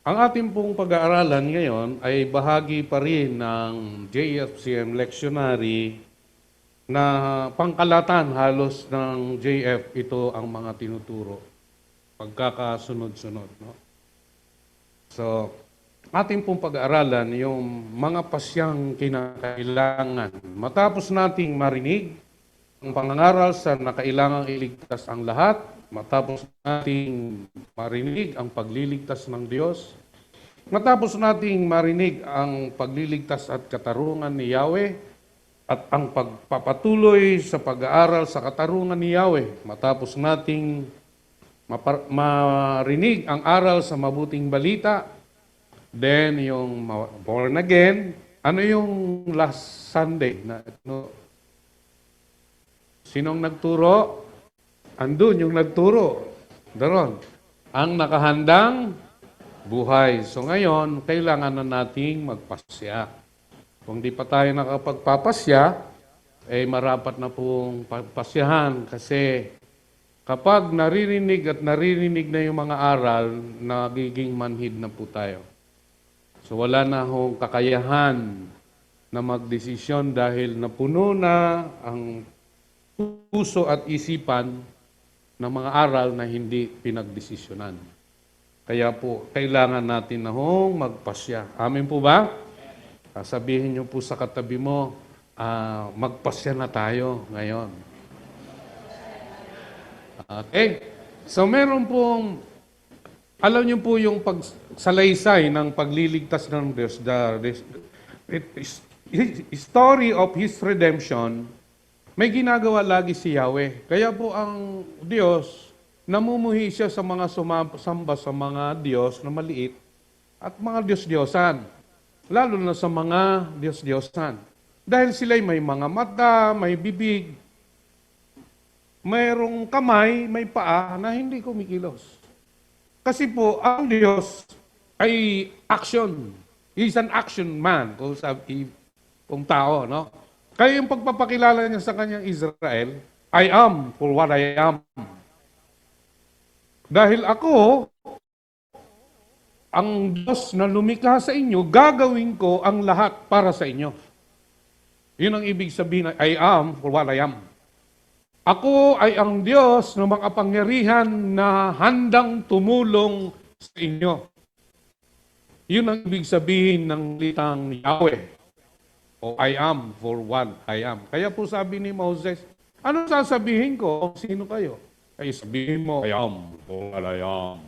Ang ating pong pag-aaralan ngayon ay bahagi pa rin ng JFCM lectionary na pangkalatan halos ng JF. Ito ang mga tinuturo, pagkakasunod-sunod. No? So, ating pong pag-aaralan yung mga pasyang kinakailangan. Matapos nating marinig ang pangangaral sa nakailangang iligtas ang lahat, matapos nating marinig ang pagliligtas ng Diyos, matapos nating marinig ang pagliligtas at katarungan ni Yahweh, at ang pagpapatuloy sa pag-aaral sa katarungan ni Yahweh, matapos nating marinig ang aral sa mabuting balita, then yung born again, ano yung last Sunday? Sinong nagturo? Andun yung nagturo. Daron. Ang nakahandang buhay. So ngayon, kailangan na nating magpasya. Kung di pa tayo nakapagpapasya, marapat na pong pagpasyahan kasi kapag naririnig na yung mga aral, nagiging manhid na po tayo. So wala na hong kakayahan na magdesisyon dahil napuno na ang puso at isipan ng mga aral na hindi pinagdesisyonan. Kaya po, kailangan natin na hong magpasya. Amin po ba? Sabihin niyo po sa katabi mo, magpasya na tayo ngayon. Okay? So meron pong, alam niyo po yung pagsalaysay ng pagliligtas ng Diyos, story of His redemption, may ginagawa lagi si Yahweh. Kaya po ang Diyos, namumuhi siya sa mga sumamba sa mga Diyos na maliit at mga Diyos-Diyosan. Lalo na sa mga Diyos-Diyosan. Dahil sila'y may mga mata, may bibig, mayroong kamay, may paa na hindi kumikilos. Kasi po, ang Diyos ay action. He's an action man, kung tao, no? Kaya yung pagpapakilala niya sa kanyang Israel, I am for what I am. Dahil ako, ang Diyos na lumikha sa inyo, gagawin ko ang lahat para sa inyo. Yun ang ibig sabihin na I am for what I am. Ako ay ang Diyos na makapangyarihan na handang tumulong sa inyo. Yun ang ibig sabihin ng litang Yahweh. O I am for what I am. Kaya po sabi ni Moses, ano sasabihin ko? Sino kayo? Ay sabihin mo, I am for what I am.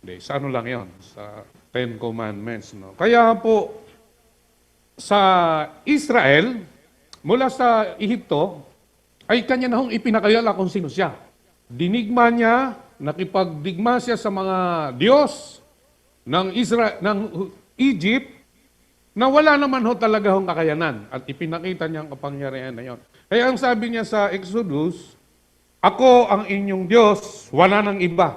Hindi, sa ano lang yon? Sa Ten Commandments. No? Kaya po, sa Israel, mula sa Ehipto, ay kanya na hong ipinakilala kung sino siya. Dinigma niya, nakipagdigma siya sa mga Diyos ng Egypt, na wala naman ho talaga hong kakayanan at ipinakita niya ang kapangyarihan na yon. Kaya ang sabi niya sa Exodus, ako ang inyong Diyos, wala nang iba.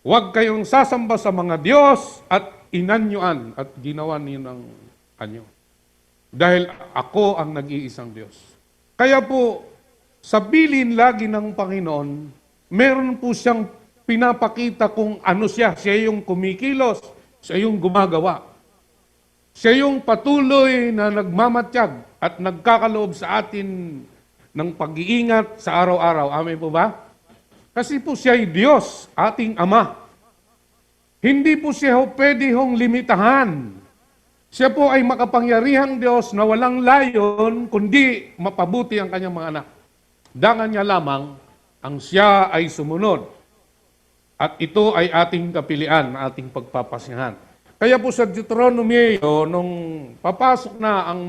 Huwag kayong sasamba sa mga Diyos at inanyuan at ginawa niyo ng anyo. Dahil ako ang nag-iisang Diyos. Kaya po, sa bilin lagi ng Panginoon, meron po siyang pinapakita kung ano siya. Siya yung kumikilos, siya yung gumagawa. Siya yung patuloy na nagmamatiyag at nagkakaloob sa atin ng pag-iingat sa araw-araw. Amen po ba? Kasi po siya ay Diyos, ating Ama. Hindi po siya pwede hong limitahan. Siya po ay makapangyarihang Diyos na walang layon, kundi mapabuti ang kanyang mga anak. Dangan niya lamang ang siya ay sumunod. At ito ay ating kapilian, ating pagpapasyahan. Kaya po sa Deuteronomy, nung papasok na ang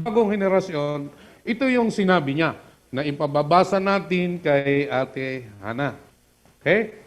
bagong henerasyon, ito yung sinabi niya na ipababasa natin kay Ate Hana. Okay?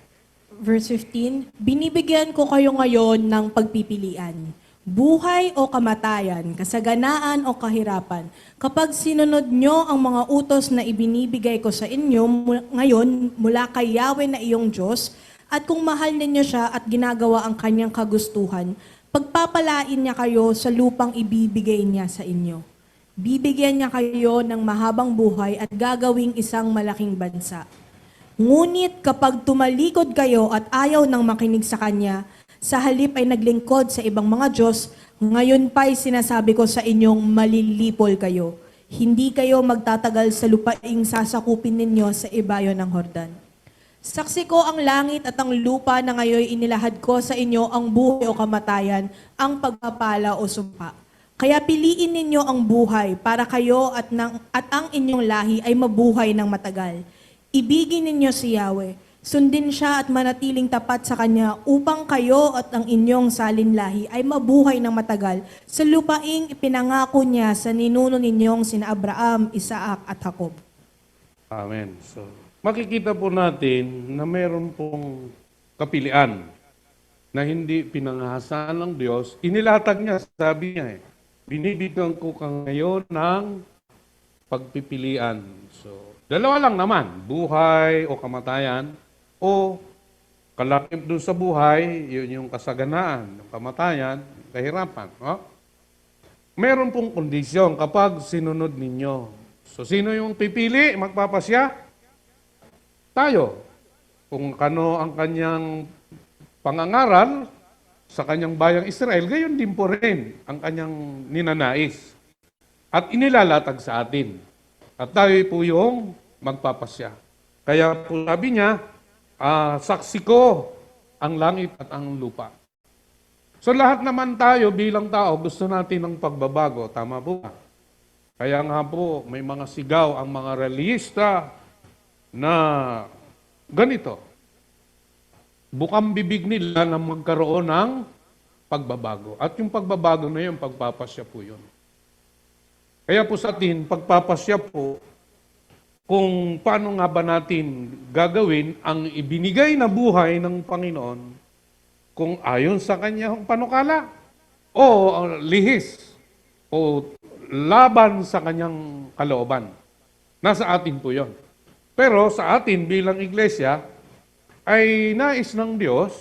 Verse 15, binibigyan ko kayo ngayon ng pagpipilian, buhay o kamatayan, kasaganaan o kahirapan. Kapag sinunod nyo ang mga utos na ibinibigay ko sa inyo ngayon mula kay Yahweh na iyong Diyos, at kung mahal ninyo siya at ginagawa ang kanyang kagustuhan, pagpapalain niya kayo sa lupang ibibigay niya sa inyo. Bibigyan niya kayo ng mahabang buhay at gagawing isang malaking bansa. Ngunit kapag tumalikod kayo at ayaw nang makinig sa kanya, Sa halip ay naglingkod sa ibang mga Diyos, ngayon pa'y sinasabi ko sa inyong malilipol kayo. Hindi kayo magtatagal sa lupaing sasakupin ninyo sa ibayo ng Hordan. Saksi ko ang langit at ang lupa na ngayon inilahad ko sa inyo ang buhay o kamatayan, ang pagpapala o sumpa. Kaya piliin ninyo ang buhay para kayo at ang inyong lahi ay mabuhay ng matagal. Ibigin ninyo si Yahweh. Sundin siya at manatiling tapat sa Kanya upang kayo at ang inyong salinlahi ay mabuhay ng matagal sa lupaing ipinangako niya sa ninuno ninyong sina Abraham, Isaac at Jacob. Amen. So, makikita po natin na mayroon pong kapilian na hindi pinangahasan ng Diyos. Inilatag niya, sabi niya binibigyan ko ka ngayon ng pagpipilian. So, dalawa lang naman, buhay o kamatayan, o kalakip doon sa buhay, yun yung kasaganaan, yung kamatayan, kahirapan. No? Meron pong kondisyon kapag sinunod ninyo. So, sino yung pipili, magpapasya? Tayo. Kung kano ang kanyang pangangaral sa kanyang bayang Israel, gayon din po rin ang kanyang ninanais. At inilalatag sa atin. At tayo po yung magpapasya. Kaya po sabi niya, saksi ko ang langit at ang lupa. So lahat naman tayo bilang tao, gusto natin ng pagbabago. Tama po ba? Kaya nga po, may mga sigaw ang mga relihista na ganito. Bukang bibig nila na magkaroon ng pagbabago. At yung pagbabago na yun, pagpapasya po yun. Kaya po sa atin, pagpapasya po, kung paano nga ba natin gagawin ang ibinigay na buhay ng Panginoon kung ayon sa kanyang panukala o lihis o laban sa kanyang kalooban. Nasa atin po yon. Pero sa atin bilang iglesia ay nais ng Diyos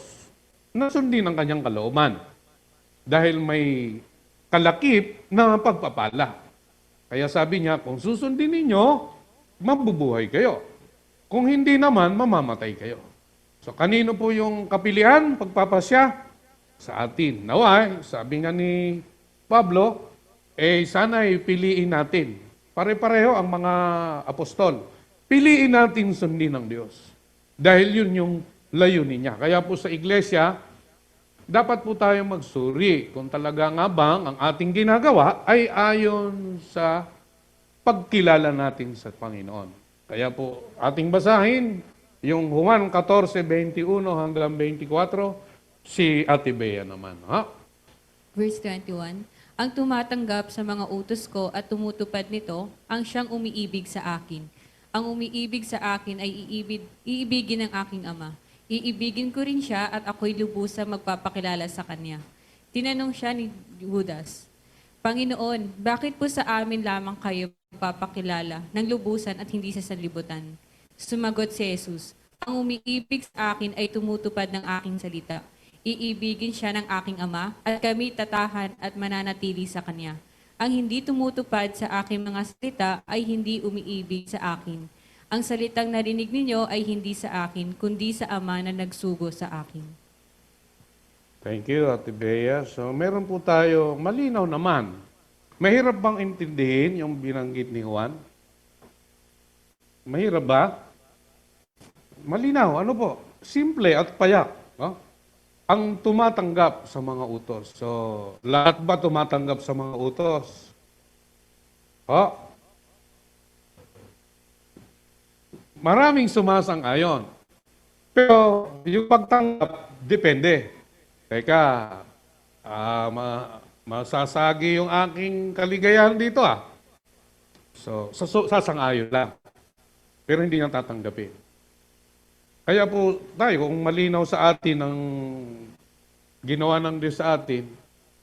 na sundin ang kanyang kalooban dahil may kalakip na pagpapala. Kaya sabi niya, kung susundin ninyo, mabubuhay kayo. Kung hindi naman, mamamatay kayo. So, kanino po yung kapilian, pagpapasya? Sa atin. Naway, sabi nga ni Pablo, sana'y piliin natin. Pare-pareho ang mga apostol. Piliin natin sundin ng Diyos. Dahil yun yung layunin niya. Kaya po sa iglesia, dapat po tayo magsuri kung talaga nga bang ang ating ginagawa ay ayon sa pagkilala natin sa Panginoon. Kaya po, ating basahin yung Juan 14:21 hanggang 24, si Ate Bea naman. Ha? Verse 21, ang tumatanggap sa mga utos ko at tumutupad nito, ang siyang umiibig sa akin. Ang umiibig sa akin ay iibigin ng aking Ama. Iibigin ko rin siya at ako'y lubusang magpapakilala sa kanya. Tinanong siya ni Judas, Panginoon, bakit po sa amin lamang kayo papakilala ng lubusan at hindi sa sanlibutan? Sumagot si Jesus, ang umiibig sa akin ay tumutupad ng aking salita. Iibigin siya ng aking Ama at kami tatahan at mananatili sa Kanya. Ang hindi tumutupad sa aking mga salita ay hindi umiibig sa akin. Ang salitang narinig ninyo ay hindi sa akin, kundi sa Ama na nagsugo sa akin. Thank you, Ate Bea. So, meron po tayo, malinaw naman. Mahirap bang intindihin yung binanggit ni Juan? Mahirap ba? Malinaw, ano po? Simple at payak. No? Ang tumatanggap sa mga utos. So, lahat ba tumatanggap sa mga utos? Maraming sumasang-ayon. Pero yung pagtanggap, depende. Teka, masasagi yung aking kaligayahan dito . So, sasang-ayon lang. Pero hindi niya tatanggapin. Kaya po tayo, kung malinaw sa atin ang ginawa ng Diyos sa atin,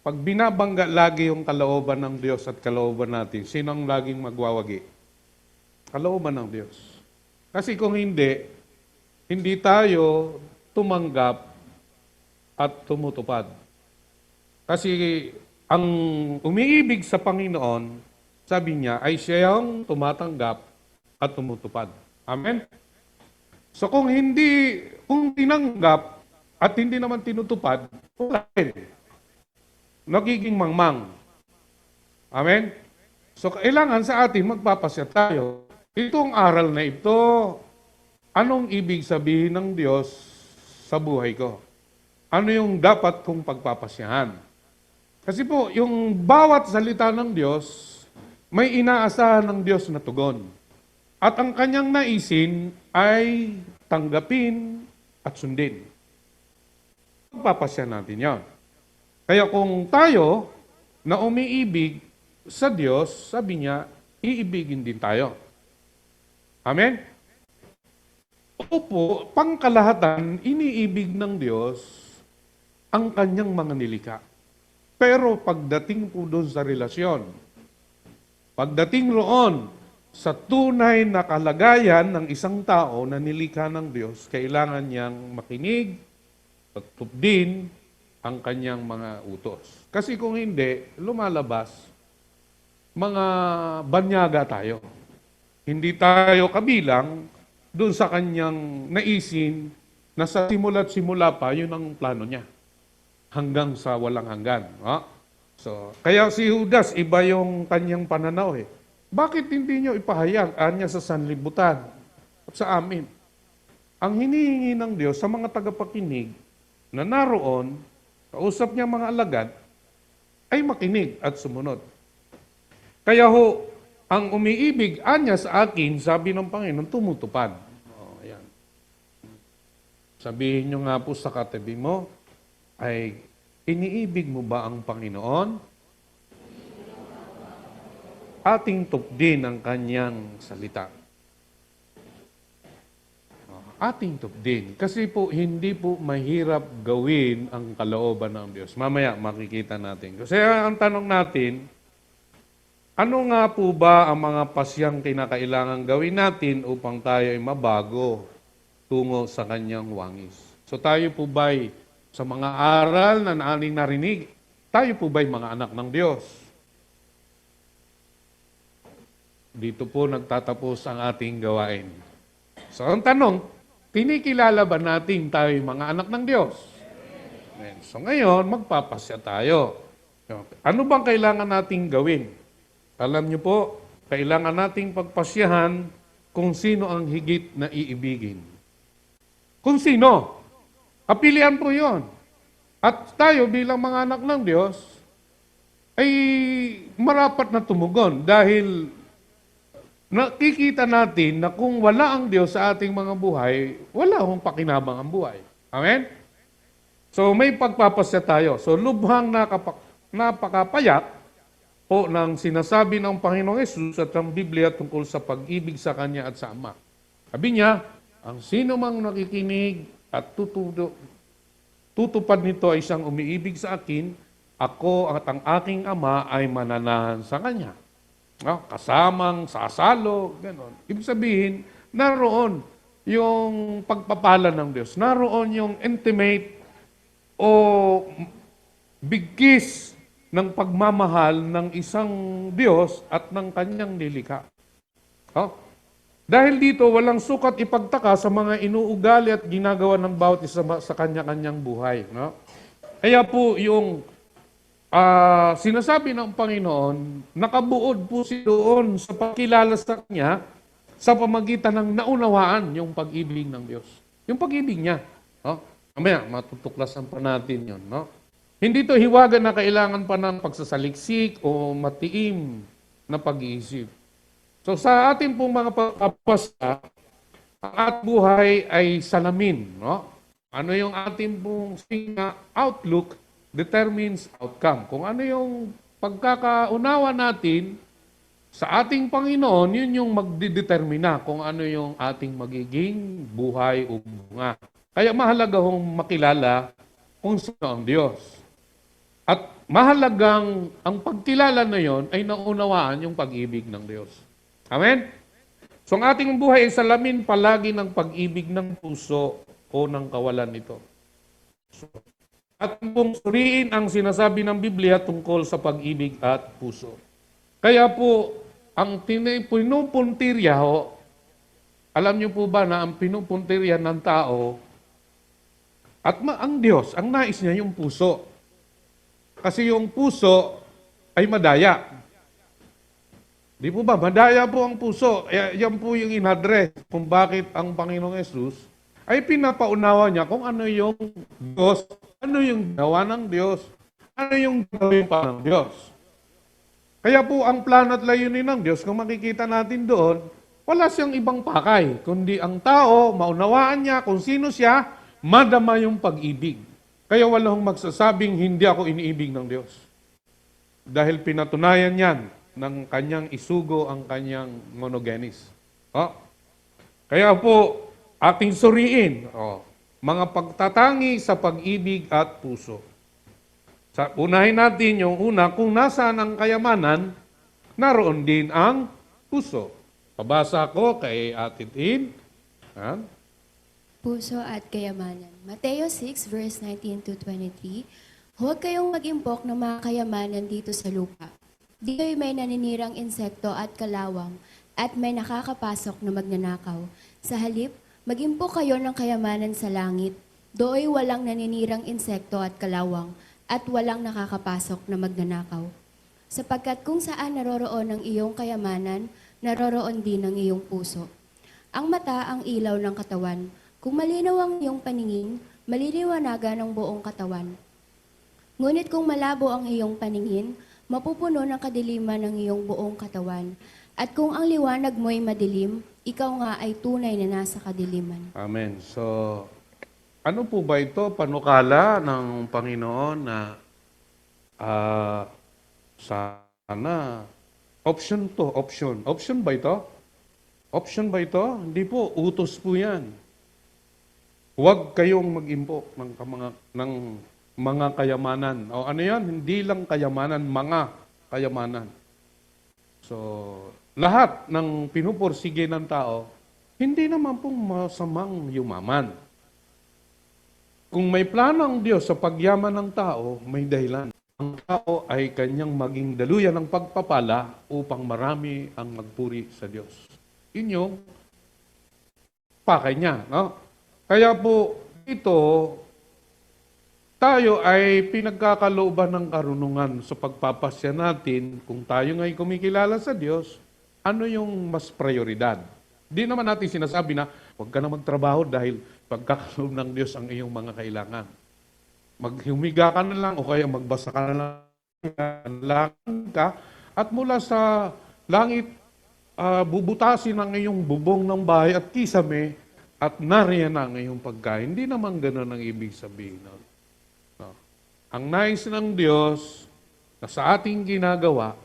pag binabangga lagi yung kalooban ng Diyos at kalooban natin, sino ang laging magwawagi? Kalooban ng Diyos. Kasi kung hindi tayo tumanggap at tumutupad. Kasi ang umiibig sa Panginoon, sabi niya, ay siyang tumatanggap at tumutupad. Amen? So kung tinanggap at hindi naman tinutupad, wala rin. Nagiging mangmang. Amen? So, kailangan sa atin magpapasya tayo. Itong aral na ito, anong ibig sabihin ng Diyos sa buhay ko? Ano yung dapat kong pagpapasyahan? Kasi po, yung bawat salita ng Diyos, may inaasahan ng Diyos na tugon. At ang kanyang naisin ay tanggapin at sundin. Pagpapasya natin yan. Kaya kung tayo na umiibig sa Diyos, sabi niya, iibigin din tayo. Amen? Opo, pangkalahatan, iniibig ng Diyos ang kanyang mga nilikha. Pero pagdating po doon sa relasyon, pagdating roon sa tunay na kalagayan ng isang tao na nilikha ng Diyos, kailangan niyang makinig at tupdin ang kanyang mga utos. Kasi kung hindi, lumalabas, mga banyaga tayo. Hindi tayo kabilang doon sa kanyang naisin na sa simula't simula pa, yun ang plano niya. Hanggang sa walang hanggan. So, kaya si Judas, iba yung kanyang pananaw eh. Bakit hindi nyo ipahayag niya sa sanlibutan at sa amin? Ang hinihingi ng Diyos sa mga tagapakinig na naroon, kausap niya mga alagad, ay makinig at sumunod. Kaya ho, ang umiibig anya sa akin, sabi ng Panginoon, tumutupad. Ayan. Sabihin nyo nga po sa katabi mo, ay iniibig mo ba ang Panginoon? Ating tupdin ang kanyang salita. Ating tupdin. Kasi po, hindi po mahirap gawin ang kalooban ng Diyos. Mamaya, makikita natin. Kasi ang tanong natin, ano nga po ba ang mga pasyang kinakailangan gawin natin upang tayo ay mabago tungo sa kanyang wangis? So tayo po ba'y sa mga aral na naaning narinig, tayo po ba'y mga anak ng Diyos? Dito po nagtatapos ang ating gawain. So ang tanong, kinikilala ba natin tayo mga anak ng Diyos? Amen. So ngayon, magpapasya tayo. Ano bang kailangan nating gawin? Alam niyo po, kailangan nating pagpasyahan kung sino ang higit na iibigin. Kung sino? Kapilian po yon. At tayo bilang mga anak ng Diyos, ay marapat na tumugon dahil nakikita natin na kung wala ang Diyos sa ating mga buhay, wala akong pakinabang ang buhay. Amen? So may pagpapasya tayo. So lubhang napakapayat po ng sinasabi ng Panginoong Yesus at ang Biblia tungkol sa pag-ibig sa Kanya at sa Ama. Sabi niya, ang sino mang nakikinig at tutupad nito ay siyang umiibig sa akin, ako at ang aking Ama ay mananahan sa Kanya. Kasamang sasalo, gano'n. Ibig sabihin, naroon yung pagpapala ng Diyos. Naroon yung intimate o bigkis ng pagmamahal ng isang Diyos at ng kanyang nilikha. Dahil dito, walang sukat ipagtaka sa mga inuugali at ginagawa ng bawat isa sa kanya-kanyang buhay. No? Kaya po yung sinasabi ng Panginoon, nakabuod po si doon sa pagkilala sa Kanya sa pamagitan ng naunawaan yung pag-ibig ng Diyos. Yung pag-ibig niya. Mamaya, matutuklasan pa natin yun. No? Hindi to hiwaga na kailangan pa ng pagsasaliksik o matiim na pag-iisip. So sa ating pong mga pagpapasa, ang ating buhay ay salamin. No? Ano yung ating pong outlook determines outcome. Kung ano yung pagkakaunawa natin sa ating Panginoon, yun yung magdidetermina kung ano yung ating magiging buhay o bunga. Kaya mahalaga hong makilala kung sino ang Diyos. At mahalagang ang pagkilala na yon ay naunawaan yung pag-ibig ng Diyos. Amen? So ang ating buhay ay salamin palagi ng pag-ibig ng puso o ng kawalan nito. At kung suriin ang sinasabi ng Biblia tungkol sa pag-ibig at puso. Kaya po, ang pinupuntirya alam niyo po ba na ang pinupuntirya ng tao At ang Diyos, ang nais niya yung puso. Kasi yung puso ay madaya. Di po ba? Madaya po ang puso. Yan po yung in-address kung bakit ang Panginoong Yesus ay pinapaunawa niya kung ano yung Diyos, ano yung gawa ng Diyos, ano yung gawin pa ng Diyos. Kaya po ang plano at layunin ng Diyos, kung makikita natin doon, wala siyang ibang pakay, kundi ang tao, maunawaan niya kung sino siya, madama yung pag-ibig. Kaya walang magsasabing hindi ako iniibig ng Diyos. Dahil pinatunayan yan ng kanyang isugo ang kanyang monogenes. Kaya po, ating suriin, mga pagtatangi sa pag-ibig at puso. Unahin natin yung una, kung nasaan ang kayamanan, naroon din ang puso. Pabasa ko kay Ate Tin. Puso at kayamanan. Mateo 6 verse 19 to 23. Huwag kayong mag-impok ng mga kayamanan dito sa lupa. Dito'y may naninirang insekto at kalawang at may nakakapasok na magnanakaw. Sa halip, mag-impok kayo ng kayamanan sa langit. Dooy walang naninirang insekto at kalawang at walang nakakapasok na magnanakaw. Sapagkat kung saan naroroon ang iyong kayamanan, naroroon din ang iyong puso. Ang mata ang ilaw ng katawan. Kung malinaw ang iyong paningin, maliliwanagan ang buong katawan. Ngunit kung malabo ang iyong paningin, mapupuno ng kadiliman ng iyong buong katawan. At kung ang liwanag mo'y madilim, ikaw nga ay tunay na nasa kadiliman. Amen. So, ano po ba ito? Panukala ng Panginoon na sana option to, option. Option ba ito? Option ba ito? Hindi po, utos po yan. Huwag kayong mag-impok ng mga kayamanan. O ano yan? Hindi lang kayamanan, mga kayamanan. So, lahat ng pinupursige ng tao, hindi naman pong masamang yumaman. Kung may plano ang Diyos sa pagyaman ng tao, may dahilan. Ang tao ay kanyang maging daluyan ng pagpapala upang marami ang magpuri sa Diyos. Yun yung pakay niya. No? Kaya po, ito, tayo ay pinagkakalooban ng karunungan sa pagpapasya natin kung tayo ngay kumikilala sa Diyos, ano yung mas prioridad. Di naman natin sinasabi na huwag ka na magtrabaho dahil pagkakaloob ng Diyos ang iyong mga kailangan. Maghumiga ka na lang o kaya magbasa ka na lang ka at mula sa langit bubutasin ang iyong bubong ng bahay at kisame at nariyan ang iyong pagkain. Hindi naman ganun ang ibig sabihin. No? Ang nais ng Diyos na sa ating ginagawa,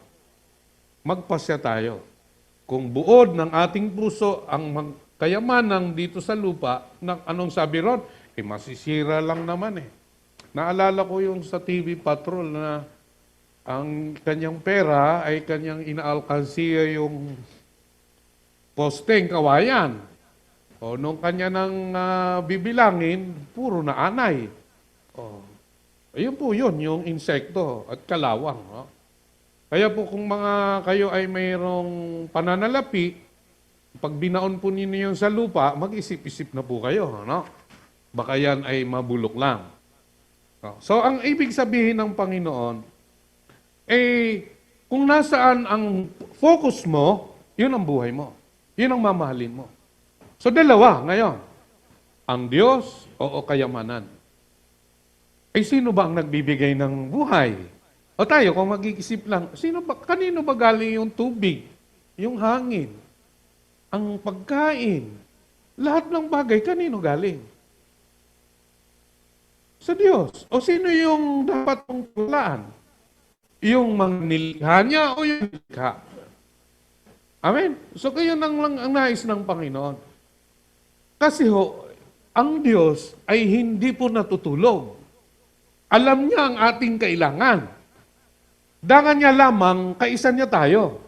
magpasya tayo. Kung buod ng ating puso ang kayamanan dito sa lupa, anong sabi ron? Masisira lang naman eh. Naalala ko yung sa TV Patrol na ang kanyang pera ay kanyang inaalkansiya yung posteng kawayan. O nung kanya nang bibilangin, puro na anay. Ayun po yun, yung insekto at kalawang. No? Kaya po kung kayo ay mayroong pananalapi, pag binaon po ninyo yung sa lupa, mag-isip-isip na po kayo. No? Baka yan ay mabulok lang. So ang ibig sabihin ng Panginoon, kung nasaan ang focus mo, yun ang buhay mo. Yun ang mamahalin mo. So dalawa ngayon, ang Diyos o kayamanan. Sino ba ang nagbibigay ng buhay? O tayo, kung mag-iisip lang, kanino ba galing yung tubig, yung hangin, ang pagkain, lahat ng bagay, kanino galing? Sa Diyos. O sino yung dapat mong tulaan? Yung mga nilikha niya o yung nilikha? Amen? So kayo lang ang nais ng Panginoon. Kasi ang Diyos ay hindi po natutulog. Alam niya ang ating kailangan. Dangan niya lamang, kaisa niya tayo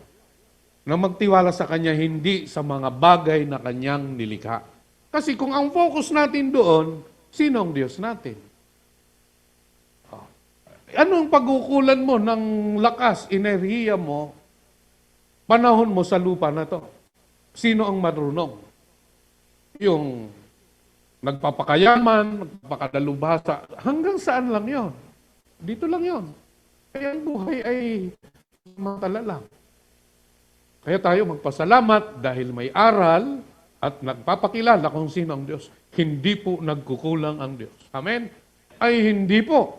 na magtiwala sa Kanya, hindi sa mga bagay na Kanyang nilikha. Kasi kung ang focus natin doon, sino ang Diyos natin? Anong pagkukulan mo ng lakas, enerhiya mo, panahon mo sa lupa na to? Sino ang marunong? Yung nagpapakayaman, nagpapakadalubhasa. Hanggang saan lang yon? Dito lang yon. Kaya ang buhay ay samantala lang. Kaya tayo magpasalamat dahil may aral at nagpapakilala kung sino ang Diyos. Hindi po nagkukulang ang Diyos. Amen? Ay hindi po.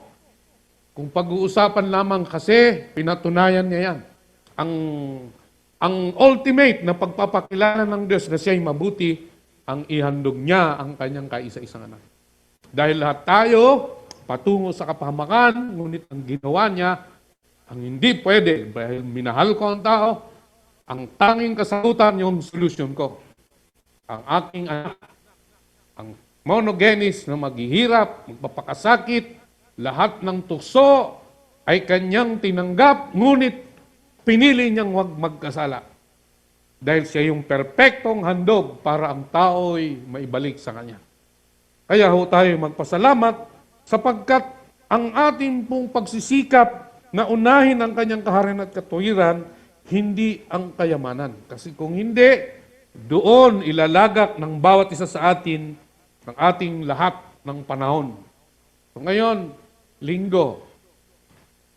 Kung pag-uusapan lamang kasi, pinatunayan niya yan. Ang ultimate na pagpapakilala ng Diyos na siya'y mabuti, ang ihandog niya ang kanyang kaisa-isang anak. Dahil lahat tayo patungo sa kapahamakan, ngunit ang ginawa niya, ang hindi pwede, dahil minahal ko ang tao, ang tanging kasagutan yung solusyon ko. Ang aking anak, ang monogenes na maghihirap, magpapakasakit, lahat ng tukso ay kanyang tinanggap, ngunit pinili niyang huwag magkasala. Dahil siya yung perpektong handog para ang tao'y maibalik sa kanya. Kaya ho tayo magpasalamat sapagkat ang ating pong pagsisikap na unahin ang kanyang kaharian at katuwiran, hindi ang kayamanan. Kasi kung hindi, doon ilalagak ng bawat isa sa atin ng ating lahat ng panahon. So ngayon, linggo,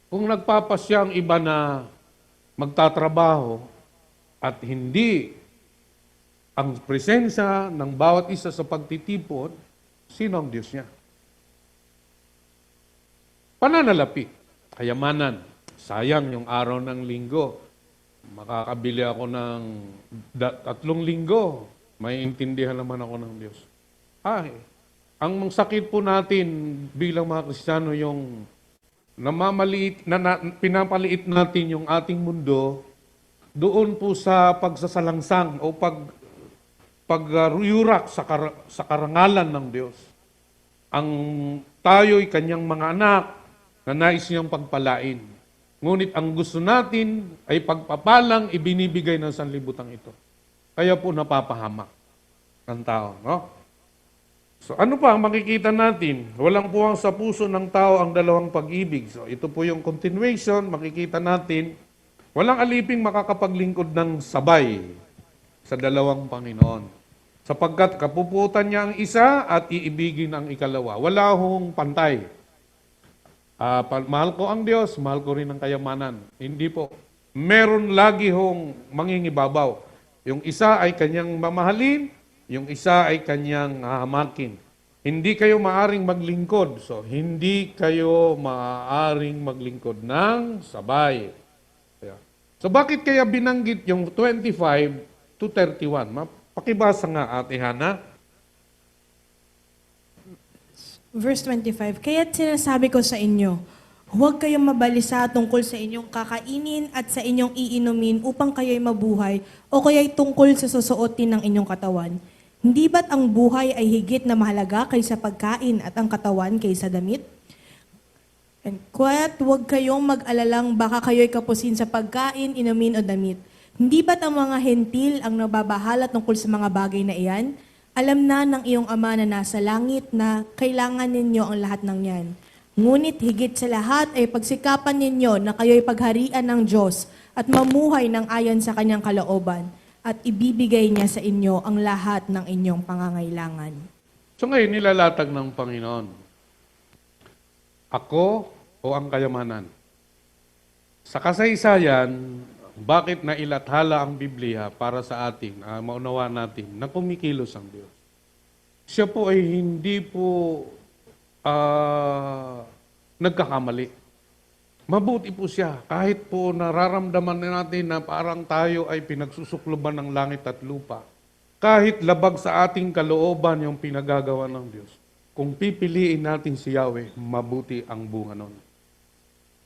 kung nagpapasya ang iba na magtatrabaho at hindi ang presensya ng bawat isa sa pagtitipon, sino ang Diyos niya? Pananalapi, kayamanan. Sayang yung araw ng linggo. Makakabili ako ng 3 linggo. May intindihan naman ako ng Diyos. Ay, ang sakit po natin bilang mga Kristiyano yung pinapaliit natin yung ating mundo doon po sa pagsasalangsang o pagyurak sa karangalan ng Diyos. Ang tayo'y kanyang mga anak na nais niyang pagpalain. Ngunit ang gusto natin ay pagpapalang ibinibigay ng sanlibutan ito. Kaya po napapahamak ang tao. No? So ano pa ang makikita natin? Walang puwang sa puso ng tao ang dalawang pag-ibig. So ito po yung continuation, makikita natin, walang aliping makakapaglingkod ng sabay sa dalawang Panginoon. Sapagkat kapuputan niya ang isa at iibigin ang ikalawa. Wala hong pantay. Mahal ko ang Diyos, mahal ko rin ang kayamanan. Hindi po. Meron lagi hong mangingibabaw. Yung isa ay kanyang mamahalin, yung isa ay kanyang hahamakin. Hindi kayo maaring maglingkod. So, hindi kayo maaring maglingkod ng sabay. So, bakit kaya binanggit yung 25 to 31? Pakibasa nga, Ate Hana. Verse 25, kaya't sinasabi ko sa inyo, huwag kayong mabalisa tungkol sa inyong kakainin at sa inyong iinumin upang kayo'y mabuhay o kayo'y tungkol sa susuotin ng inyong katawan. Hindi ba't ang buhay ay higit na mahalaga kaysa pagkain at ang katawan kaysa damit? And kaya't huwag kayong mag-alalang baka kayo'y kapusin sa pagkain, inumin o damit. Hindi ba't ang mga hentil ang nababahala tungkol sa mga bagay na iyan? Alam na ng iyong Ama na nasa langit na kailangan ninyo ang lahat ng yan. Ngunit higit sa lahat ay pagsikapan ninyo na kayo'y pagharian ng Diyos at mamuhay ng ayon sa kanyang kalooban at ibibigay niya sa inyo ang lahat ng inyong pangangailangan. So ngayon, nilalatag ng Panginoon, ako o ang kayamanan? Sa kasaysayan, bakit nailathala ang Biblia para sa atin, maunawa natin, na kumikilos ang Diyos? Siya po ay hindi po nagkakamali. Mabuti po siya. Kahit po nararamdaman natin na parang tayo ay pinagsusukloban ng langit at lupa. Kahit labag sa ating kalooban yung pinagagawa ng Diyos. Kung pipiliin natin si Yahweh, mabuti ang bunga nun.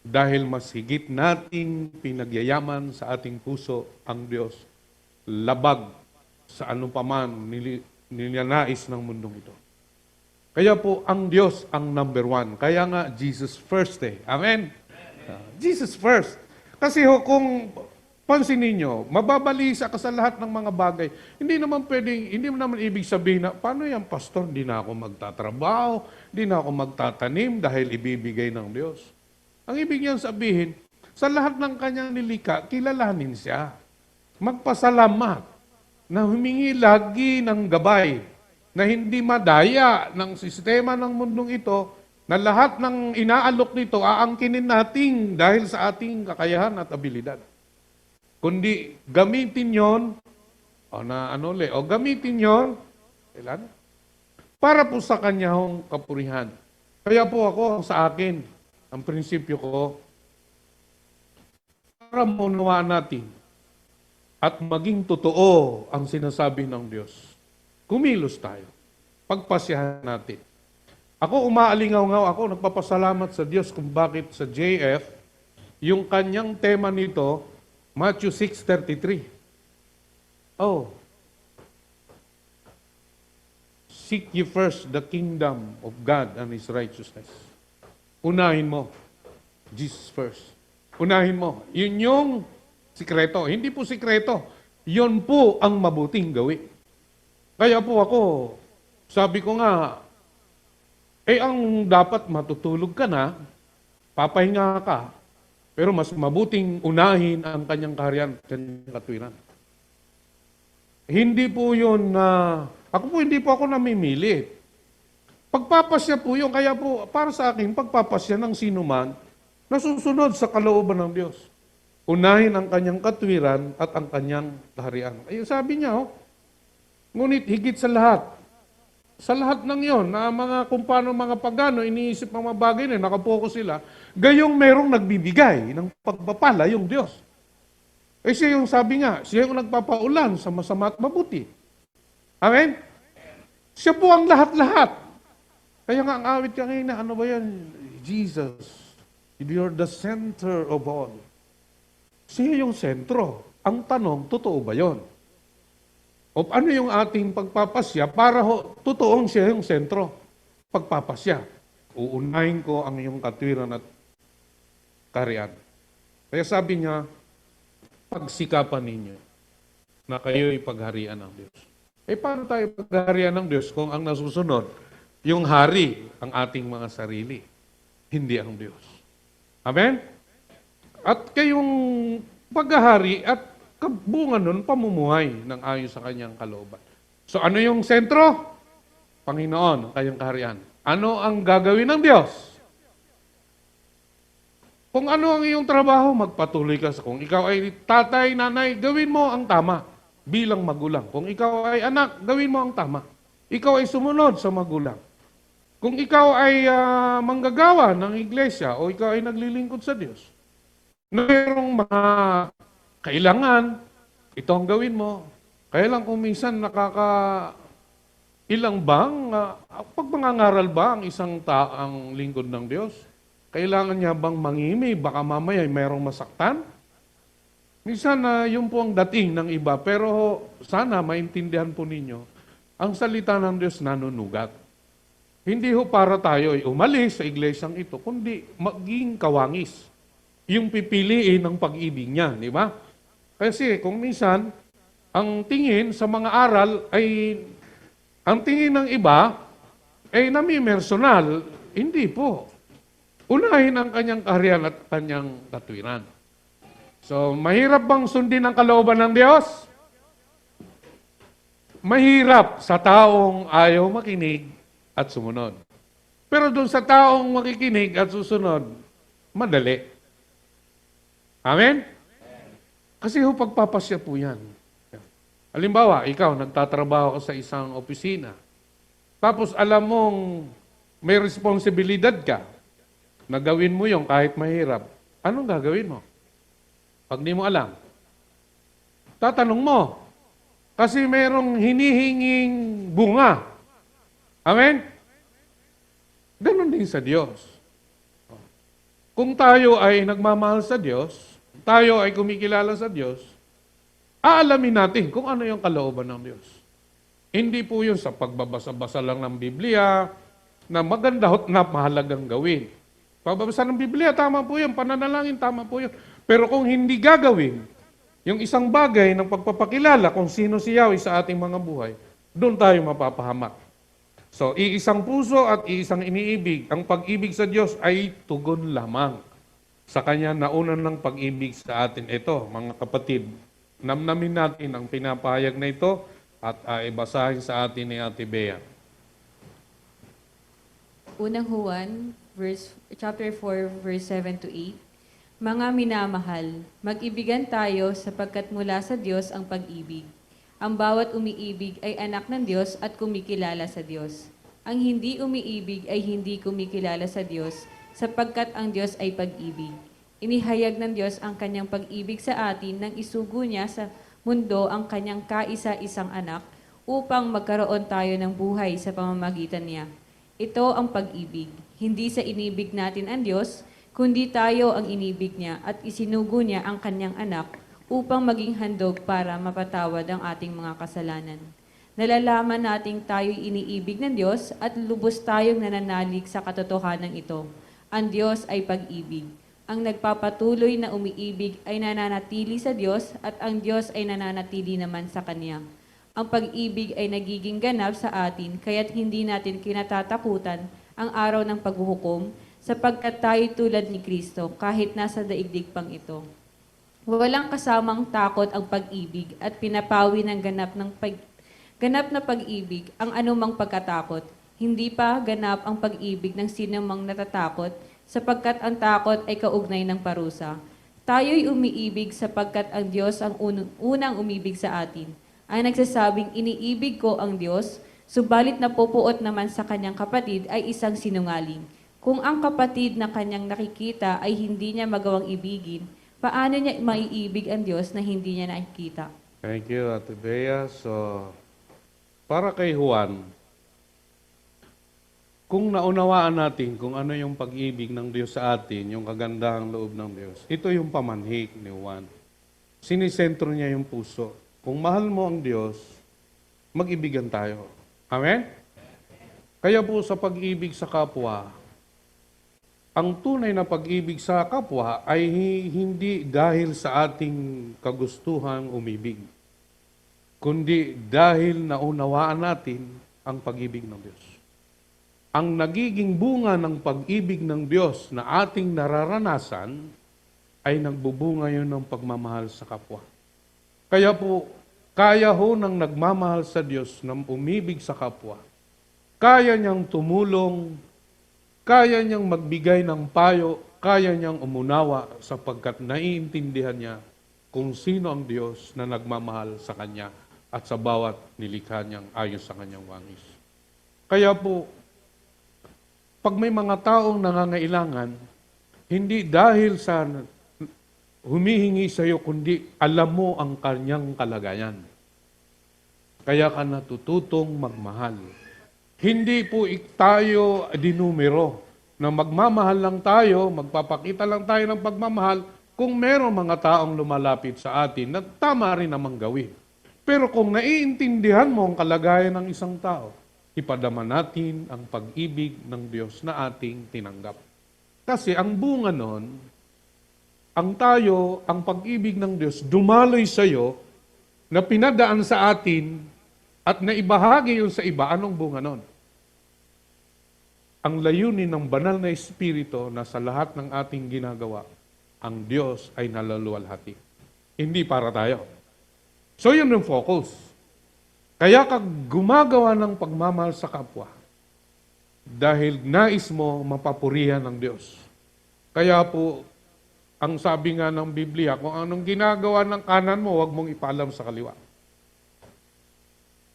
Dahil mas higit nating pinagyayaman sa ating puso ang Diyos, labag sa anupaman nilanais ng mundong ito. Kaya po, ang Diyos ang number 1. Kaya nga, Jesus first eh. Amen? Jesus first. Kasi kung pansin ninyo, mababalisa ka sa lahat ng mga bagay. Hindi mo naman ibig sabihin na, paano yan, pastor? Hindi na ako magtatrabaho, hindi na ako magtatanim dahil ibibigay ng Diyos. Ang ibig niyang sabihin, sa lahat ng kanyang nilika, kilalanin siya. Magpasalamat na humingi lagi ng gabay, na hindi madaya ng sistema ng mundong ito, na lahat ng inaalok nito aangkinin natin dahil sa ating kakayahan at abilidad. Kundi gamitin yon, gamitin yon, kailan? Para po sa kanyang kapurihan. Kaya po ako sa akin, ang prinsipyo ko, para maunawaan natin at maging totoo ang sinasabi ng Diyos, kumilos tayo. Pagpasyahan natin. Ako umaalingaw-ngaw ako, nagpapasalamat sa Diyos kung bakit sa JF, yung kanyang tema nito, Matthew 6:33. Oh, seek ye first the kingdom of God and His righteousness. Unahin mo, Jesus first. Unahin mo. Yun yung sikreto. Hindi po sikreto. Yun po ang mabuting gawin. Kaya po ako, sabi ko nga, ang dapat matutulog ka na, papahinga ka, pero mas mabuting unahin ang kanyang kaharian, kanyang katwiran. Hindi po yun hindi po ako namimili. Pagpapasya po yun, kaya po para sa akin, pagpapasya ng sinuman na susunod sa kalooban ng Diyos. Unahin ang kanyang katwiran at ang kanyang kaharian. Ayun sabi niya, ngunit higit sa lahat ng yon, na kung paano mga pagano, iniisip mga bagay na nakapokus sila, gayong merong nagbibigay ng pagpapala yung Diyos. Siya yung sabi nga, siya yung nagpapaulan sa masama at mabuti. Amen? Siya po ang lahat-lahat. Kaya nga ang awit kanina, ano ba yan? Jesus, you're the center of all. Siya yung sentro. Ang tanong, totoo ba yon? O ano yung ating pagpapasya para totoong siya yung sentro? Pagpapasya. Uunahin ko ang iyong katwiran at kaharian. Kaya sabi niya, pagsikapan ninyo na kayo'y pagharian ng Diyos. Paano tayo pagharian ng Diyos kung ang nasusunod, yung hari, ang ating mga sarili, hindi ang Diyos. Amen? At kayong paghahari at kabungan nun, pamumuhay ng ayon sa kanyang kalooban. So ano yung sentro? Panginoon, ang kanyang kaharian. Ano ang gagawin ng Diyos? Kung ano ang iyong trabaho, magpatuloy ka. Kung ikaw ay tatay, nanay, gawin mo ang tama bilang magulang. Kung ikaw ay anak, gawin mo ang tama. Ikaw ay sumunod sa magulang. Kung ikaw ay manggagawa ng iglesia o ikaw ay naglilingkod sa Diyos, na mayroong mga kailangan, ito ang gawin mo. Kaya lang kung minsan ilang bang, pag mangangaral ba ang isang taang lingkod ng Diyos? Kailangan niya bang mangimi? Baka mamaya mayroong masaktan? Minsan yun po ang dating ng iba. Pero sana maintindihan po ninyo, ang salita ng Diyos nanunugat. Hindi ho para tayo ay umalis sa iglesyang ito, kundi maging kawangis. Yung pipiliin ng pag-ibig niya, di ba? Kasi kung minsan, ang tingin sa mga aral ay, ang tingin ng iba ay nami-personal. Hindi po. Unahin ang kanyang kaharian at kanyang katwiran. So, mahirap bang sundin ang kalooban ng Diyos? Mahirap sa taong ayaw makinig at sumunod. Pero doon sa taong makikinig at susunod, madali. Amen? Kasi pagpapasya po yan. Halimbawa, ikaw, nagtatrabaho ka sa isang opisina. Tapos alam mong may responsibilidad ka na gawin mo yung kahit mahirap. Anong gagawin mo? Pag di mo alam, tatanong mo. Kasi mayroong hinihinging bunga. Amen? Ganon din sa Diyos. Kung tayo ay nagmamahal sa Diyos, tayo ay kumikilala sa Diyos, aalamin natin kung ano yung kalooban ng Diyos. Hindi po yun sa pagbabasa-basa lang ng Biblia na maganda na mahalagang gawin. Pagbabasa ng Biblia, tama po yun. Pananalangin, tama po yun. Pero kung hindi gagawin, yung isang bagay ng pagpapakilala kung sino si Yahweh sa ating mga buhay, doon tayo mapapahamak. So, iisang puso at iisang iniibig. Ang pag-ibig sa Diyos ay tugon lamang sa Kanya naunan ng pag-ibig sa atin. Ito, mga kapatid, namnamin natin ang pinapahayag na ito at ibasahin sa atin ni Ate Bea. Unang Juan, chapter 4, verse 7 to 8. Mga minamahal, mag-ibigan tayo sapagkat mula sa Diyos ang pag-ibig. Ang bawat umiibig ay anak ng Diyos at kumikilala sa Diyos. Ang hindi umiibig ay hindi kumikilala sa Diyos sapagkat ang Diyos ay pag-ibig. Inihayag ng Diyos ang kanyang pag-ibig sa atin nang isugo niya sa mundo ang kanyang kaisa-isang anak upang magkaroon tayo ng buhay sa pamamagitan niya. Ito ang pag-ibig. Hindi sa inibig natin ang Diyos, kundi tayo ang inibig niya at isinugo niya ang kanyang anak upang maging handog para mapatawad ang ating mga kasalanan. Nalalaman nating tayo'y iniibig ng Diyos at lubos tayong nananalig sa katotohanan ito. Ang Diyos ay pag-ibig. Ang nagpapatuloy na umiibig ay nananatili sa Diyos at ang Diyos ay nananatili naman sa Kanya. Ang pag-ibig ay nagiging ganap sa atin kaya't hindi natin kinatatakutan ang araw ng paghuhukom sapagkat tayo tulad ni Kristo kahit nasa daigdig pang ito. Walang kasamang takot ang pag-ibig at pinapawi ng ganap na pag-ibig ang anumang pagkatakot. Hindi pa ganap ang pag-ibig ng sinumang natatakot sapagkat ang takot ay kaugnay ng parusa. Tayo'y umiibig sapagkat ang Diyos ang unang umibig sa atin. Ay nagsasabing iniibig ko ang Diyos, subalit napupuot naman sa kanyang kapatid ay isang sinungaling. Kung ang kapatid na kanyang nakikita ay hindi niya magawang ibigin, paano niya maiibig ang Diyos na hindi niya nakikita? Thank you, Ate Bea. So, para kay Juan, kung naunawaan natin kung ano yung pag-ibig ng Diyos sa atin, yung kagandahang loob ng Diyos, ito yung pamanhik ni Juan. Sinisentro niya yung puso. Kung mahal mo ang Diyos, mag-ibigan tayo. Amen? Kaya po sa pag-ibig sa kapwa, ang tunay na pag-ibig sa kapwa ay hindi dahil sa ating kagustuhan umibig, kundi dahil naunawaan natin ang pag-ibig ng Diyos. Ang nagiging bunga ng pag-ibig ng Diyos na ating nararanasan ay nagbubunga yun ng pagmamahal sa kapwa. Kaya po, kaya ho ng nagmamahal sa Diyos na umibig sa kapwa. Kaya niyang tumulong, kaya niyang magbigay ng payo, kaya niyang umunawa sapagkat naiintindihan niya kung sino ang Diyos na nagmamahal sa Kanya at sa bawat nilikha niyang ayon sa Kanyang wangis. Kaya po, pag may mga taong nangangailangan, hindi dahil sa humihingi sa iyo, kundi alam mo ang kanyang kalagayan. Kaya ka natututong magmahal. Hindi po tayo dinumero na magmamahal lang tayo, magpapakita lang tayo ng pagmamahal kung merong mga taong lumalapit sa atin na tama rin namang gawin. Pero kung naiintindihan mo ang kalagayan ng isang tao, ipadama natin ang pag-ibig ng Diyos na ating tinanggap. Kasi ang bunga nun, ang pag-ibig ng Diyos, dumaloy sa iyo, na pinadaan sa atin, at naibahagi yun sa iba, anong bunga nun? Ang layunin ng banal na Espiritu na sa lahat ng ating ginagawa, ang Diyos ay nalaluwalhati. Hindi para tayo. So yun yung focus. Kaya ka gumagawa ng pagmamahal sa kapwa dahil nais mo mapapurihan ng Diyos. Kaya po, ang sabi nga ng Biblia, kung anong ginagawa ng kanan mo, huwag mong ipaalam sa kaliwa.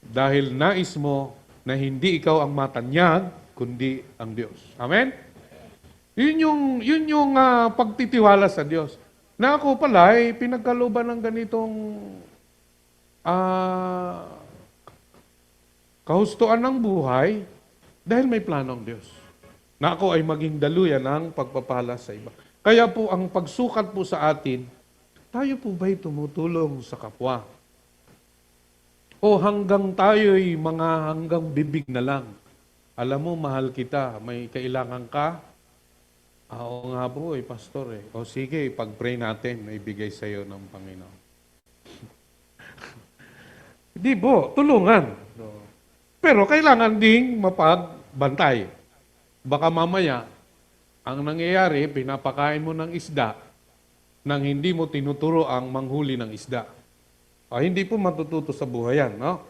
Dahil nais mo na hindi ikaw ang matanyag, kundi ang Diyos. Amen? Yun yung pagtitiwala sa Diyos. Na ako pala ay pinagkalooban ng ganitong kahustuan ng buhay dahil may plano ang Diyos. Na ako ay maging daluyan ng pagpapala sa iba. Kaya po ang pagsukat po sa atin, tayo po ba'y tumutulong sa kapwa? O hanggang tayo'y hanggang bibig na lang. Alam mo, mahal kita, may kailangan ka? Oo nga po pastor O sige, pag-pray natin, may bigay sa iyo ng Panginoon. Hindi po, tulungan. Pero kailangan ding mapagbantay. Baka mamaya, ang nangyayari, pinapakain mo ng isda nang hindi mo tinuturo ang manghuli ng isda. Hindi po matututo sa buhay yan, no?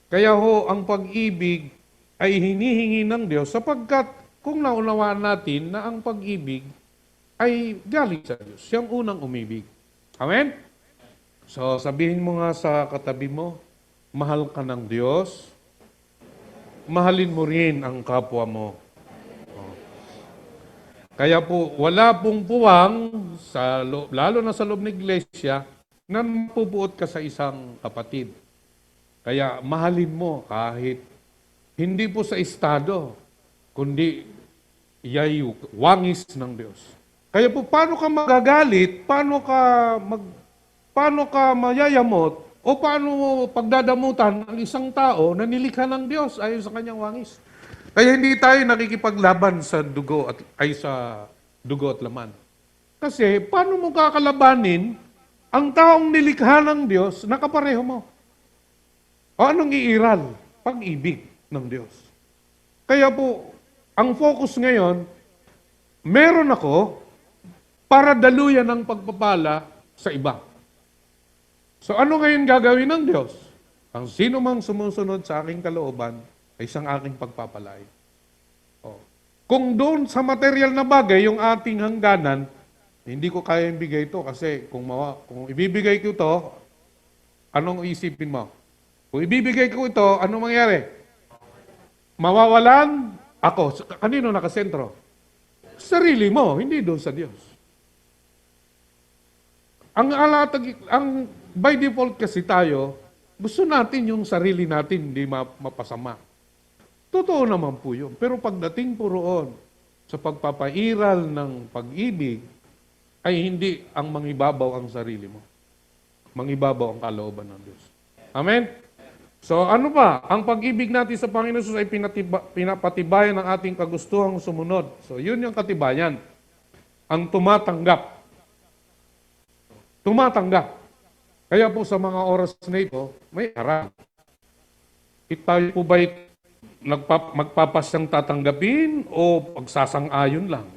Kaya ho, ang pag-ibig ay hinihingi ng Diyos sapagkat kung naunawaan natin na ang pag-ibig ay galing sa Diyos. Siyang unang umibig. Amen? So, sabihin mo nga sa katabi mo, mahal ka ng Diyos, mahalin mo rin ang kapwa mo. Kaya po, wala pong puwang, lalo na sa loob ng iglesia, na mapubuot ka sa isang kapatid. Kaya mahalin mo kahit hindi po sa estado, kundi yayu, wangis ng Diyos. Kaya po, paano ka magagalit, paano ka mayayamot, o paano mo pagdadamutan ang isang tao na nilikha ng Diyos ayon sa kanyang wangis? Kaya hindi tayo nakikipaglaban sa dugo sa dugo at laman. Kasi paano mo kakalabanin ang taong nilikha ng Diyos na kapareho mo? O anong iiral? Pag-ibig ng Diyos. Kaya po, ang focus ngayon, meron ako para daluyan ng pagpapala sa iba. So ano ngayon gagawin ng Diyos? Ang sino mang sumusunod sa aking kalooban ay isang aking pagpapalain. Oh. Kung doon sa material na bagay, yung ating hangganan, hindi ko kaya ibigay ito kasi kung ibibigay ko ito, anong isipin mo? Kung ibibigay ko ito, anong mangyari? Mawawalan ako. Kanino nakasentro? Sarili mo, hindi doon sa Diyos. Ang by default kasi tayo, gusto natin yung sarili natin hindi mapasama. Totoo naman po yun. Pero pagdating po roon sa pagpapairal ng pag-ibig, ay hindi ang mangibabaw ang sarili mo. Mangibabaw ang kalooban ng Diyos. Amen? So ano pa? Ang pag-ibig natin sa Panginoon Jesus ay pinapatibayan ng ating kagustuhang sumunod. So yun yung katibayan. Ang tumatanggap. Tumatanggap. Kaya po sa mga oras na ito, may harap. Tayo po ba'y magpapasyang tatanggapin o pagsasang-ayon lang?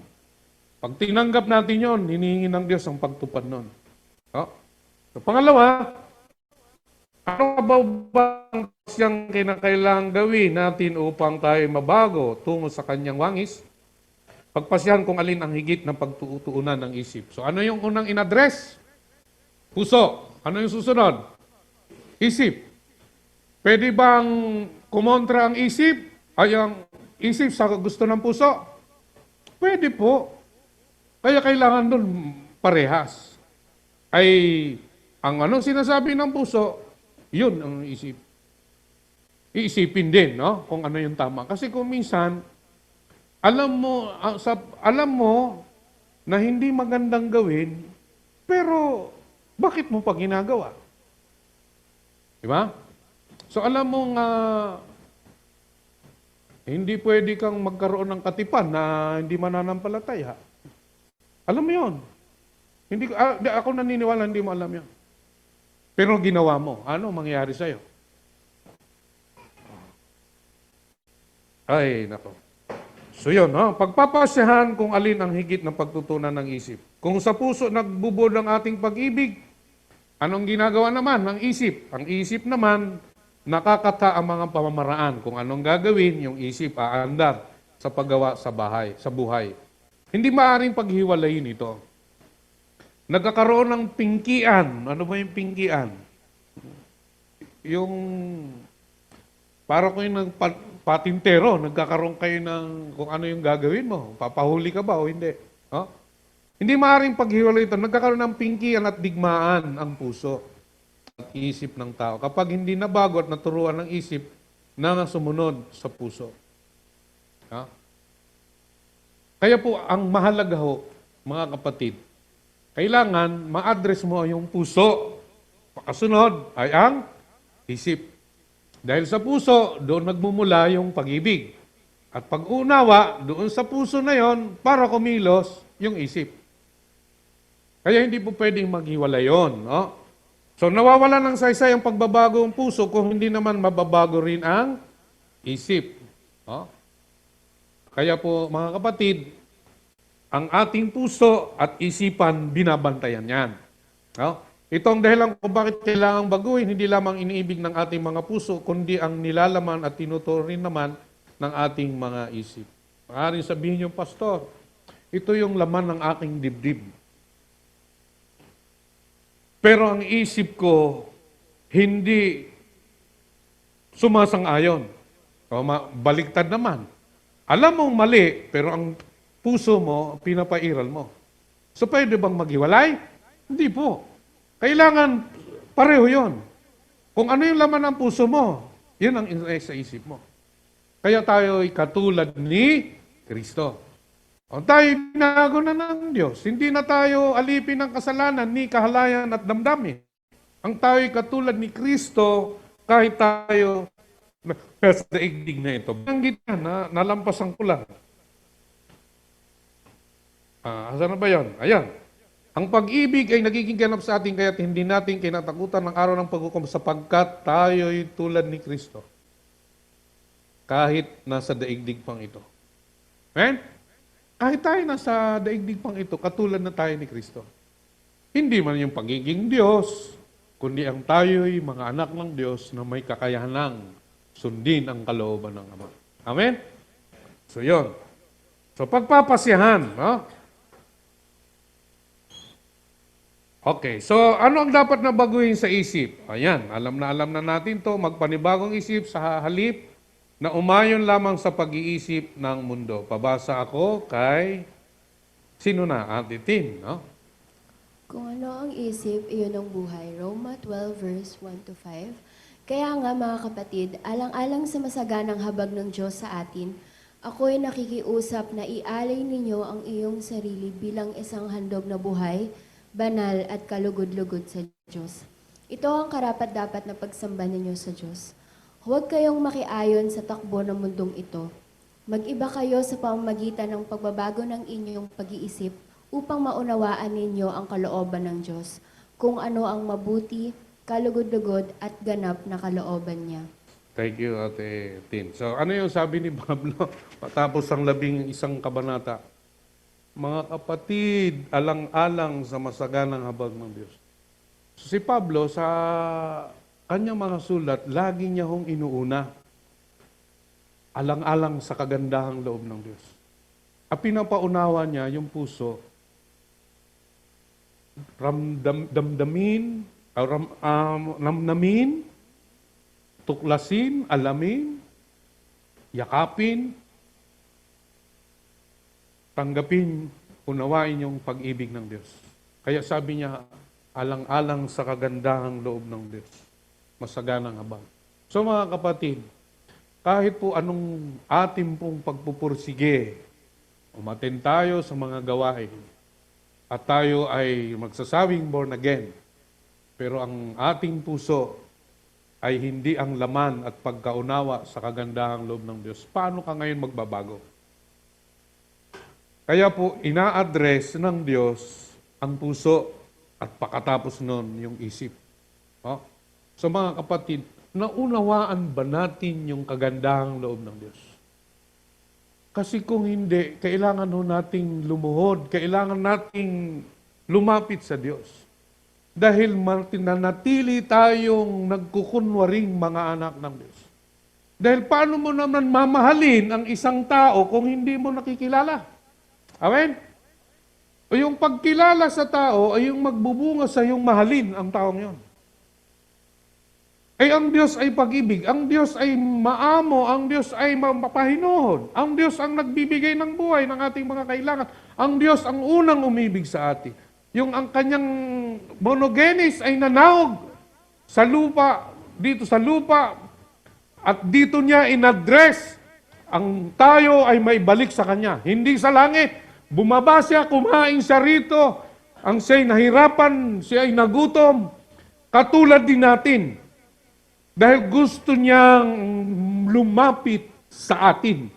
Pag tinanggap natin yon, hinihingi ng Diyos ang pagtupad nun. Oh. So, pangalawa, ano ba ang siyang kinakailangan gawin natin upang tayo mabago tungo sa kanyang wangis? Pagpasyahan kung alin ang higit ng pagtutuunan ng isip. So ano yung unang in-address? Puso. Ano yung susunod? Isip. Pwede bang kumontra ang isip? Ay ang isip sa gusto ng puso? Pwede po. Kaya kailangan doon parehas. Ay, ang anong sinasabi ng puso, yun ang isip. Iisipin din, no? Kung ano yung tama. Kasi kung minsan, alam mo na hindi magandang gawin, pero bakit mo pa ginagawa? Di ba? So alam mo nga, hindi pwede kang magkaroon ng katipan na hindi mananampalataya. Alam mo yun. Ako naniniwala, hindi mo alam yan. Pero ginawa mo, ano mangyayari sa'yo? Ay, nako. So yun, pagpapasyahan kung alin ang higit ng pagtutunan ng isip. Kung sa puso nagbubod ang ating pag-ibig, anong ginagawa naman ng isip? Ang isip naman, nakakata ang mga pamamaraan. Kung anong gagawin, yung isip aandar sa paggawa sa buhay. Hindi maaaring paghiwalayin ito. Nagkakaroon ng pingkian. Ano ba yung pingkian? Yung, para ko yung patintero, nagkakaroon kayo ng kung ano yung gagawin mo. Papahuli ka ba o hindi? Hindi maaaring paghiwalay ito. Nagkakaroon ng pingkian at digmaan ang puso at isip ng tao. Kapag hindi nabago at naturuan ng isip na sumunod sa puso. Kaya po, ang mahalaga ho, mga kapatid, kailangan ma-address mo yung puso. Pakasunod ay ang isip. Dahil sa puso, doon nagmumula yung pag-ibig. At pag-unawa, doon sa puso na yon para kumilos yung isip. Kaya hindi po pwedeng maghiwalay yun. No? So nawawala ng saysay ang pagbabago ng puso kung hindi naman mababago rin ang isip. No? Kaya po mga kapatid, ang ating puso at isipan binabantayan yan. No? Ito ang dahilan kung bakit kailangang baguhin, hindi lamang iniibig ng ating mga puso, kundi ang nilalaman at tinuturo rin naman ng ating mga isip. Maaaring sabihin niyo, Pastor, ito yung laman ng aking dibdib. Pero ang isip ko, hindi sumasang-ayon. O, baliktad naman. Alam mong mali, pero ang puso mo, pinapairal mo. So, pwede bang maghiwalay? Hindi po. Kailangan pareho yon. Kung ano yung laman ng puso mo, yun ang sa isip mo. Kaya tayo ay katulad ni Kristo. O tayo binago na ng Diyos. Hindi na tayo alipin ng kasalanan ni kahalayan at damdamin. Ang tayo ay katulad ni Kristo kahit tayo sa daigdig na ito. Banggit na, nalampasan ko lang. Asan na ba yan? Ayan. Ang pag-ibig ay nagiging ganap sa atin kaya't hindi natin kinatakutan ng araw ng paghukom sapagkat tayo'y tulad ni Kristo. Kahit nasa daigdig pang ito. Amen? Kahit tayo nasa daigdig pang ito, katulad na tayo ni Kristo. Hindi man yung pagiging Diyos, kundi ang tayo'y mga anak ng Diyos na may kakayahanang sundin ang kalooban ng Ama. Amen? So, yun. So, pagpapasyahan, no? Okay, so ano ang dapat na baguhin sa isip? Ayan, alam na natin to, magpanibagong isip sa halip na umayon lamang sa pag-iisip ng mundo. Pabasa ako kay, sino na? Ate Tin, no? Kung ano ang isip, iyon ang buhay. Roma 12 verse 1 to 5. Kaya nga mga kapatid, alang-alang sa masaganang habag ng Diyos sa atin, ako'y nakikiusap na ialay ninyo ang iyong sarili bilang isang handog na buhay, banal at kalugod-lugod sa Diyos. Ito ang karapat-dapat na pagsamba ninyo sa Diyos. Huwag kayong makiayon sa takbo ng mundong ito. Mag-iba kayo sa pamamagitan ng pagbabago ng inyong pag-iisip upang maunawaan ninyo ang kalooban ng Diyos, kung ano ang mabuti, kalugod-lugod at ganap na kalooban niya. Thank you, Ate Tin. So, ano yung sabi ni Pablo patapos ang 11 kabanata? Mga kapatid, alang-alang sa masaganang habag ng Diyos. So, si Pablo, sa kanyang mga sulat, lagi niya hong inuuna. Alang-alang sa kagandahang loob ng Diyos. At pinapaunawa niya yung puso, namnamin, tuklasin, alamin, yakapin, tanggapin, unawain yung pag-ibig ng Diyos. Kaya sabi niya, alang-alang sa kagandahang loob ng Diyos. Masaganang habag. So mga kapatid, kahit po anong ating pong pagpupursige, umaten tayo sa mga gawain, at tayo ay magsasabing born again, pero ang ating puso ay hindi ang laman at pagkaunawa sa kagandahang loob ng Diyos. Paano ka ngayon magbabago? Kaya po, ina-address ng Diyos ang puso at pakatapos nun yung isip. Oh? So mga kapatid, naunawaan ba natin yung kagandahang loob ng Diyos? Kasi kung hindi, kailangan ho nating lumuhod, kailangan nating lumapit sa Diyos. Dahil nanatili tayong nagkukunwaring mga anak ng Diyos. Dahil paano mo naman mamahalin ang isang tao kung hindi mo nakikilala? Amen? O yung pagkilala sa tao ay yung magbubunga sa yung mahalin ang taong yon. Ay ang Diyos ay pag-ibig, ang Diyos ay maamo, ang Diyos ay mapahinuhod, ang Diyos ang nagbibigay ng buhay ng ating mga kailangan, ang Diyos ang unang umibig sa atin. Yung ang kanyang monogenes ay nanawag sa lupa, dito sa lupa, at dito niya in-address ang tayo ay may balik sa kanya. Hindi sa langit. Bumaba siya, kumain siya rito. Ang siya'y nahirapan, siya'y nagutom. Katulad din natin. Dahil gusto niyang lumapit sa atin.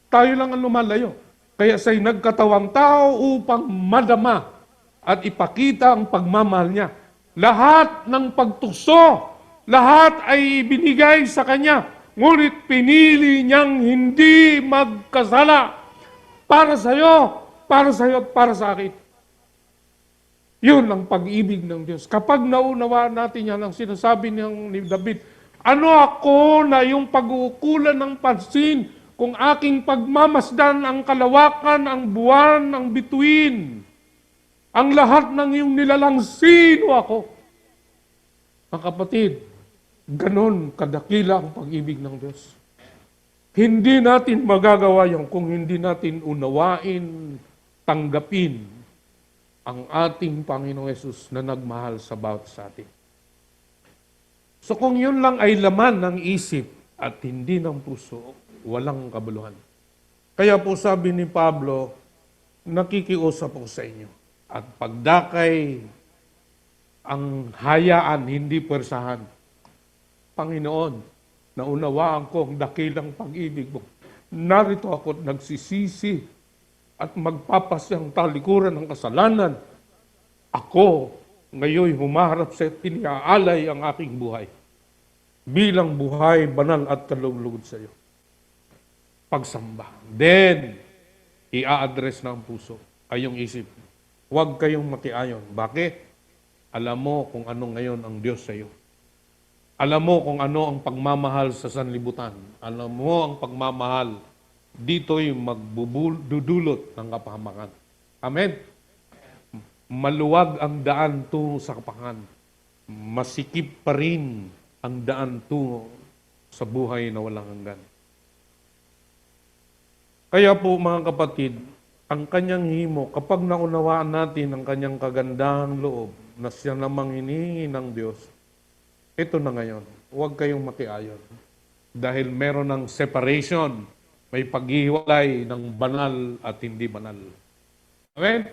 Tayo lang ang lumalayo. Kaya siya'y nagkatawang tao upang madama at ipakita ang pagmamahal niya. Lahat ng pagtukso, lahat ay binigay sa kanya. Ngunit pinili niyang hindi magkasala para sa iyo, para sa iyo at para sa akin. Yun ang pag-ibig ng Diyos. Kapag naunawaan natin yan, ang sinasabi ni David, ano ako na yung pag-uukulan ng pansin kung aking pagmamasdan ang kalawakan, ang buwan, ang bituin, ang lahat ng iyong nilalang, sino ako? Mga kapatid, ganon kadakila ang pag-ibig ng Diyos. Hindi natin magagawa yan kung hindi natin unawain, tanggapin ang ating Panginoong Yesus na nagmahal sa bawat sa atin. So kung yun lang ay laman ng isip at hindi ng puso, walang kabuluhan. Kaya po sabi ni Pablo, nakikiusap po sa inyo. At pagdakay ang hayaan, hindi pwersahan. Panginoon, naunawaan ko ang dakilang pag-ibig mo. Narito ako at nagsisisi at magpapasyang talikuran ng kasalanan. Ako, ngayon humaharap sa iniaalay ang aking buhay. Bilang buhay, banal at kalulugod sa iyo. Pagsamba. Then, i-address ng puso ay yung isip. Huwag kayong makiayon. Bakit? Alam mo kung ano ngayon ang Diyos sa iyo. Alam mo kung ano ang pagmamahal sa sanlibutan. Alam mo ang pagmamahal. Dito'y magdudulot ng kapahamakan. Amen? Maluwag ang daan tungo sa kapakanan. Masikip pa rin ang daan tungo sa buhay na walang hanggan. Kaya po mga kapatid, ang kanyang himo, kapag naunawaan natin ang kanyang kagandahang loob na siya namang hinihingi ng Diyos, ito na ngayon, huwag kayong makiayon. Dahil meron ng separation, may paghiwalay ng banal at hindi banal. Amen?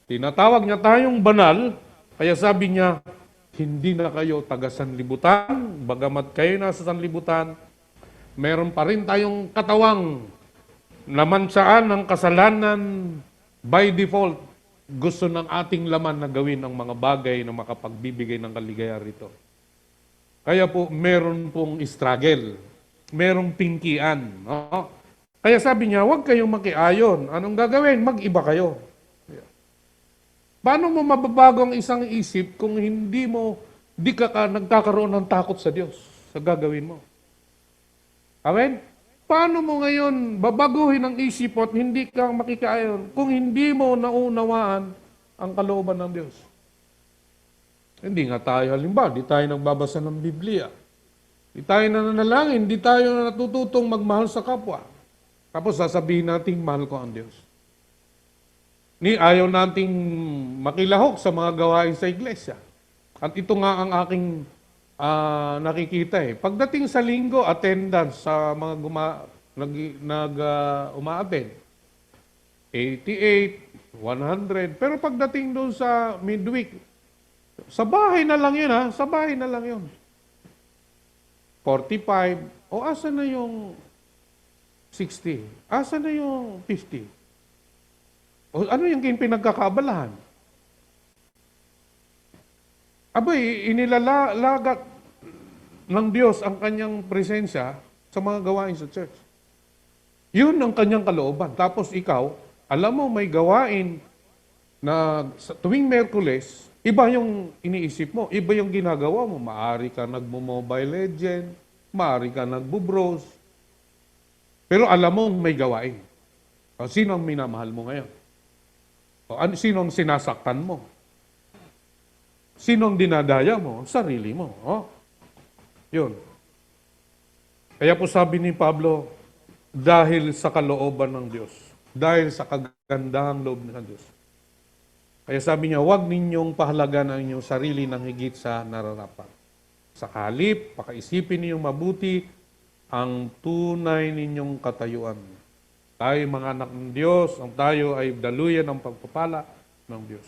Tinatawag niya tayong banal, kaya sabi niya, hindi na kayo taga-sanlibutan, bagamat kayo nasa sanlibutan, meron pa rin tayong katawang namansaan ng kasalanan by default. Gusto ng ating laman na gawin ang mga bagay na makapagbibigay ng kaligaya rito. Kaya po, meron pong struggle. Merong pingkian. No? Kaya sabi niya, huwag kayong makiayon. Anong gagawin? Mag-iba kayo. Paano mo mababago ang isang isip kung di ka nagkakaroon ng takot sa Diyos sa gagawin mo? Amen? Paano mo ngayon babaguhin ang isip mo at hindi ka makikaayon kung hindi mo naunawaan ang kalooban ng Diyos? Hindi nga tayo, halimbawa, di tayo nagbabasa ng Biblia. Di tayo nananalangin, di tayo natututong magmahal sa kapwa. Tapos sasabihin natin, mahal ko ang Diyos. Ayaw nating makilahok sa mga gawain sa iglesia. At ito nga ang aking nakikita eh. Pagdating sa linggo, attendance sa mga uma-attend. 88, 100. Pero pagdating doon sa midweek, sa bahay na lang yun ha, sa bahay na lang yun. 45, o asa na yung 60? Asa na yung 50? O ano yung pinagkakaabalahan? Abay, inilalagat ng Diyos ang kanyang presensya sa mga gawain sa church. Yun ang kanyang kalooban. Tapos ikaw, alam mo may gawain na sa tuwing Merkules, iba yung iniisip mo, iba yung ginagawa mo. Maari ka nagmo-Mobile Legend, maari ka nagbo-browse. Pero alam mo may gawain. O, sino ang minamahal mo ngayon? O, sino ang sinasaktan mo? Sino ang dinadaya mo? Sarili mo. Oh. Yun. Kaya po sabi ni Pablo, dahil sa kalooban ng Diyos, dahil sa kagandahang loob ng Diyos. Kaya sabi niya, huwag ninyong pahalagan ang inyong sarili ng higit sa nararapat. Sa halip, pakaisipin ninyong mabuti ang tunay ninyong katayuan. Tayo mga anak ng Diyos, ang tayo ay daluyan ng pagpapala ng Diyos.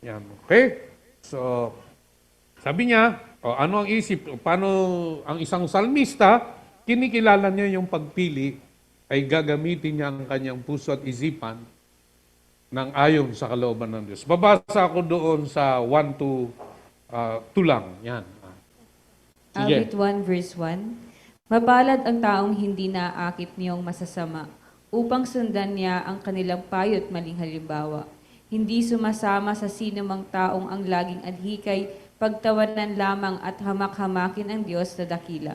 Yan, okay? So, sabi niya, ano ang isip? Paano ang isang salmista, kinikilala niya yung pagpili, ay gagamitin niya ang kanyang puso at isipan ng ayon sa kalooban ng Diyos. Babasa ako doon sa 1 to 2 lang. Yan. Sige. Awit 1 verse 1. Mapalad ang taong hindi naaakit niyong masasama upang sundan niya ang kanilang payo't maling halimbawa. Hindi sumasama sa sinumang taong ang laging adhikay, pagtawanan lamang at hamak-hamakin ang Diyos na dakila.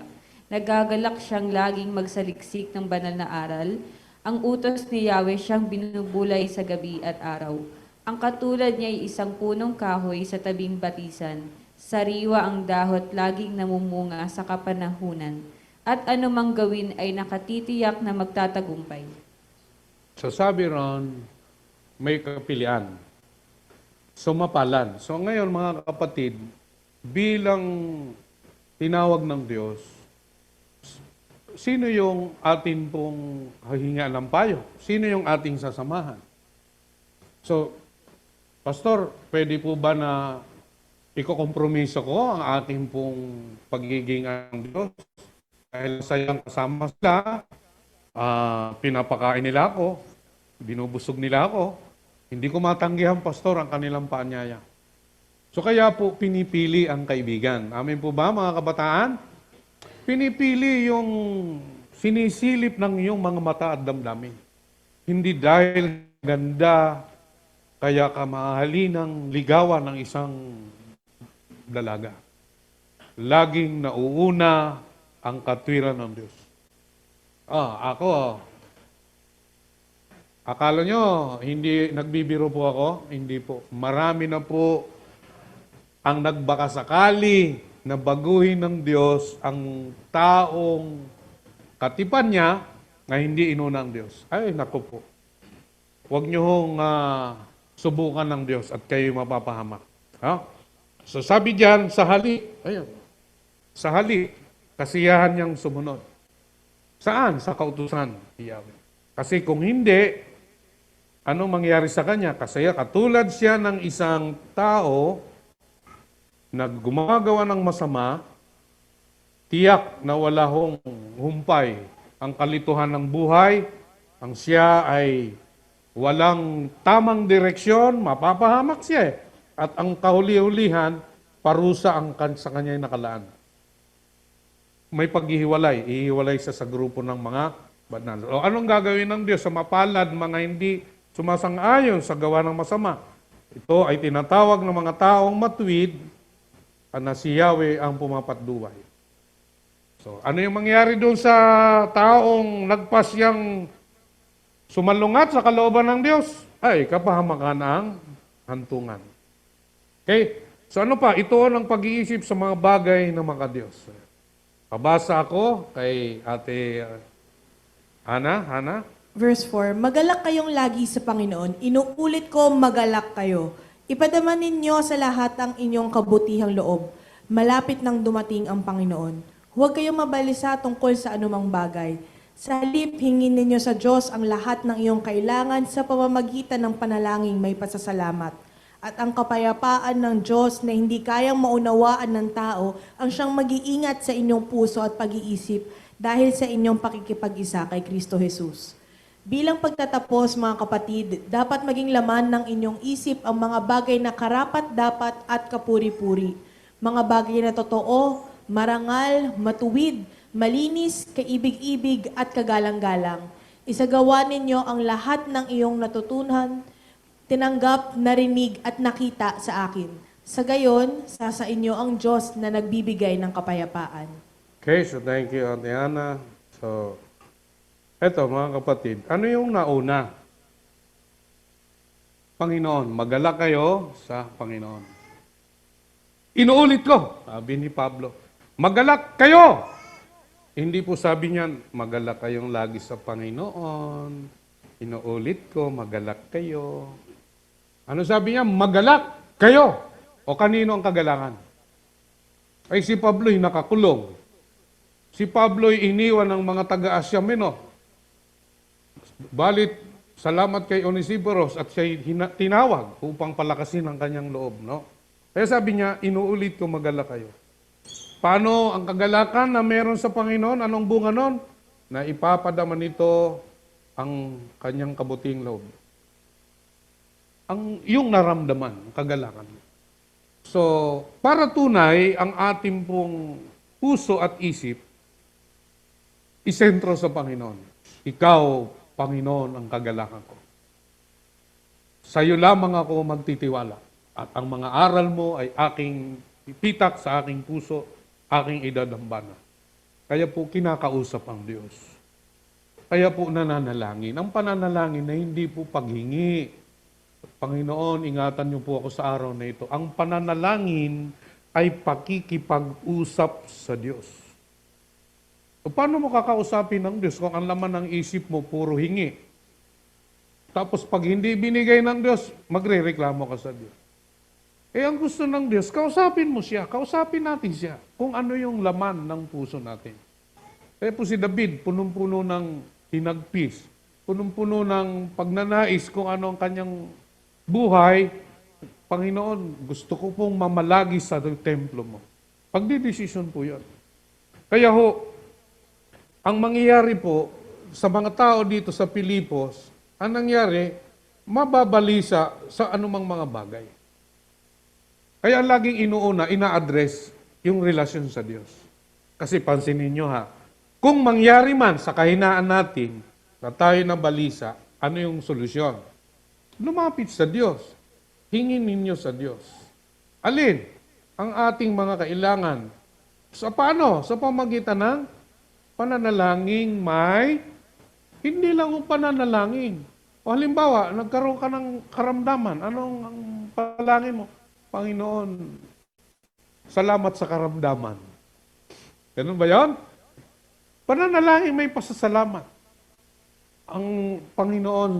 Nagagalak siyang laging magsaliksik ng banal na aral. Ang utos ni Yahweh siyang binubulay sa gabi at araw. Ang katulad niya ay isang punong kahoy sa tabing batisan. Sariwa ang dahot, laging namumunga sa kapanahunan. At anumang gawin ay nakatitiyak na magtatagumpay. So sabi ron, may kapilian. So mapalan. So ngayon mga kapatid, bilang tinawag ng Diyos, sino yung atin pong hahinga ng payo? Sino yung ating sasamahan? So, Pastor, pwede po ba na ikokompromiso ko ang ating pong pagiging ang Diyos? Dahil sayang kasama sila, pinapakain nila ako, binubusog nila ako, hindi ko matanggihan, Pastor, ang kanilang paanyaya. So kaya po pinipili ang kaibigan. Amin po ba, mga kabataan? Pinipili yung sinisilip ng iyong mga mata at damdamin. Hindi dahil ganda, kaya ka mahalin ng ligawan ng isang dalaga. Laging nauuna ang katwiran ng Diyos. Akala nyo, hindi nagbibiro po ako? Hindi po. Marami na po ang nagbakasakali na baguhin ng Diyos ang taong katipan niya na hindi inuna ng Diyos. Ay, naku po. Huwag nyo hong subukan ng Diyos at kayo mapapahamak. Ha? So sabi diyan, sa halik, ayun, sa halik, kasiyahan niyang sumunod. Saan? Sa kautusan ni Yahweh. Kasi kung hindi, ano mangyari sa kanya? Kasi katulad siya ng isang tao na gumagawa ng masama, tiyak na wala hong humpay ang kalituhan ng buhay, ang siya ay walang tamang direksyon, mapapahamak siya eh. At ang kahuli-hulihan, parusa ang sa kanya nakalaan. May paghihiwalay, ihiwalay siya sa grupo ng mga banal. O anong gagawin ng Diyos sa mapalad, mga hindi sumasang-ayon sa gawa ng masama? Ito ay tinatawag ng mga taong matuwid na si Yahweh ang pumapatduway. So, ano yung mangyari doon sa taong nagpasyang sumalungat sa kalooban ng Diyos? Ay, kapahamakan ang hantungan. Okay? So ano pa? Ito ang pag-iisip sa mga bagay ng mga Diyos. Pabasa ako kay Ate Hana. Verse 4, magalak kayong lagi sa Panginoon. Inuulit ko, magalak kayo. Ipadama ninyo sa lahat ang inyong kabutihang loob. Malapit nang dumating ang Panginoon. Huwag kayong mabalisa tungkol sa anumang bagay. Sa halip, hingin ninyo sa Diyos ang lahat ng iyong kailangan sa pamamagitan ng panalangin may pasasalamat. At ang kapayapaan ng Diyos na hindi kayang maunawaan ng tao ang siyang mag-iingat sa inyong puso at pag-iisip dahil sa inyong pakikipag-isa kay Kristo Jesus. Bilang pagtatapos, mga kapatid, dapat maging laman ng inyong isip ang mga bagay na karapat-dapat at kapuri-puri. Mga bagay na totoo, marangal, matuwid, malinis, kaibig-ibig at kagalang-galang. Isagawa ninyo ang lahat ng iyong natutunan, tinanggap, narinig at nakita sa akin. Sa gayon, sa inyo ang Diyos na nagbibigay ng kapayapaan. Okay, so thank you, Ate Hana. So, eto mga kapatid, ano yung nauna? Panginoon, magalak kayo sa Panginoon. Inuulit ko, sabi ni Pablo, magalak kayo! Hindi po sabi niyan, magalak kayong lagi sa Panginoon. Inuulit ko, magalak kayo. Ano sabi niya? Magalak kayo! O kanino ang kagalakan? Ay si Pablo'y nakakulong. Si Pablo'y iniwan ng mga taga-Asya Minor. Balit, salamat kay Onesiporos at siya'y tinawag upang palakasin ang kanyang loob. No? Kaya sabi niya, inuulit ko magalak kayo. Paano ang kagalakan na meron sa Panginoon? Anong bunga nun? Na ipapadama nito ang kanyang kabuting loob. Yung naramdaman, kagalakan. So, para tunay, ang ating pong puso at isip, isentro sa Panginoon. Ikaw, Panginoon, ang kagalakan ko. Sa'yo lamang ako magtitiwala. At ang mga aral mo ay aking ipitak sa aking puso, aking idadambana. Kaya po kinakausap ang Diyos. Kaya po nananalangin. Ang pananalangin na hindi po paghingi. Panginoon, ingatan niyo po ako sa araw na ito. Ang pananalangin ay pakikipag-usap sa Diyos. So, paano mo kakausapin ng Diyos kung ang laman ng isip mo puro hingi? Tapos pag hindi binigay ng Diyos, magrereklamo ka sa Diyos. Eh ang gusto ng Diyos, kausapin mo siya, kausapin natin siya kung ano yung laman ng puso natin. Kaya po si David, punong-puno ng hinagpis, punong-puno ng pagnanais kung ano ang kanyang buhay. Panginoon, gusto ko pong mamalagi sa templo mo. Pagdidesisyon po yun. Kaya ho, ang mangyayari po sa mga tao dito sa Pilipos, ang nangyari, mababalisa sa anumang mga bagay. Kaya laging inuuna, ina-address yung relasyon sa Diyos. Kasi pansinin nyo ha, kung mangyari man sa kahinaan natin na tayo na balisa, ano yung solusyon? Lumapit sa Diyos. Hingin ninyo sa Diyos. Alin? Ang ating mga kailangan. Sa paano? Sa pamagitan ng pananalangin may, hindi lang yung pananalangin. O halimbawa, nagkaroon ka ng karamdaman. Anong ang palangin mo? Panginoon, salamat sa karamdaman. Ganun ba yan? Pananalangin may pasasalamat. Ang Panginoon,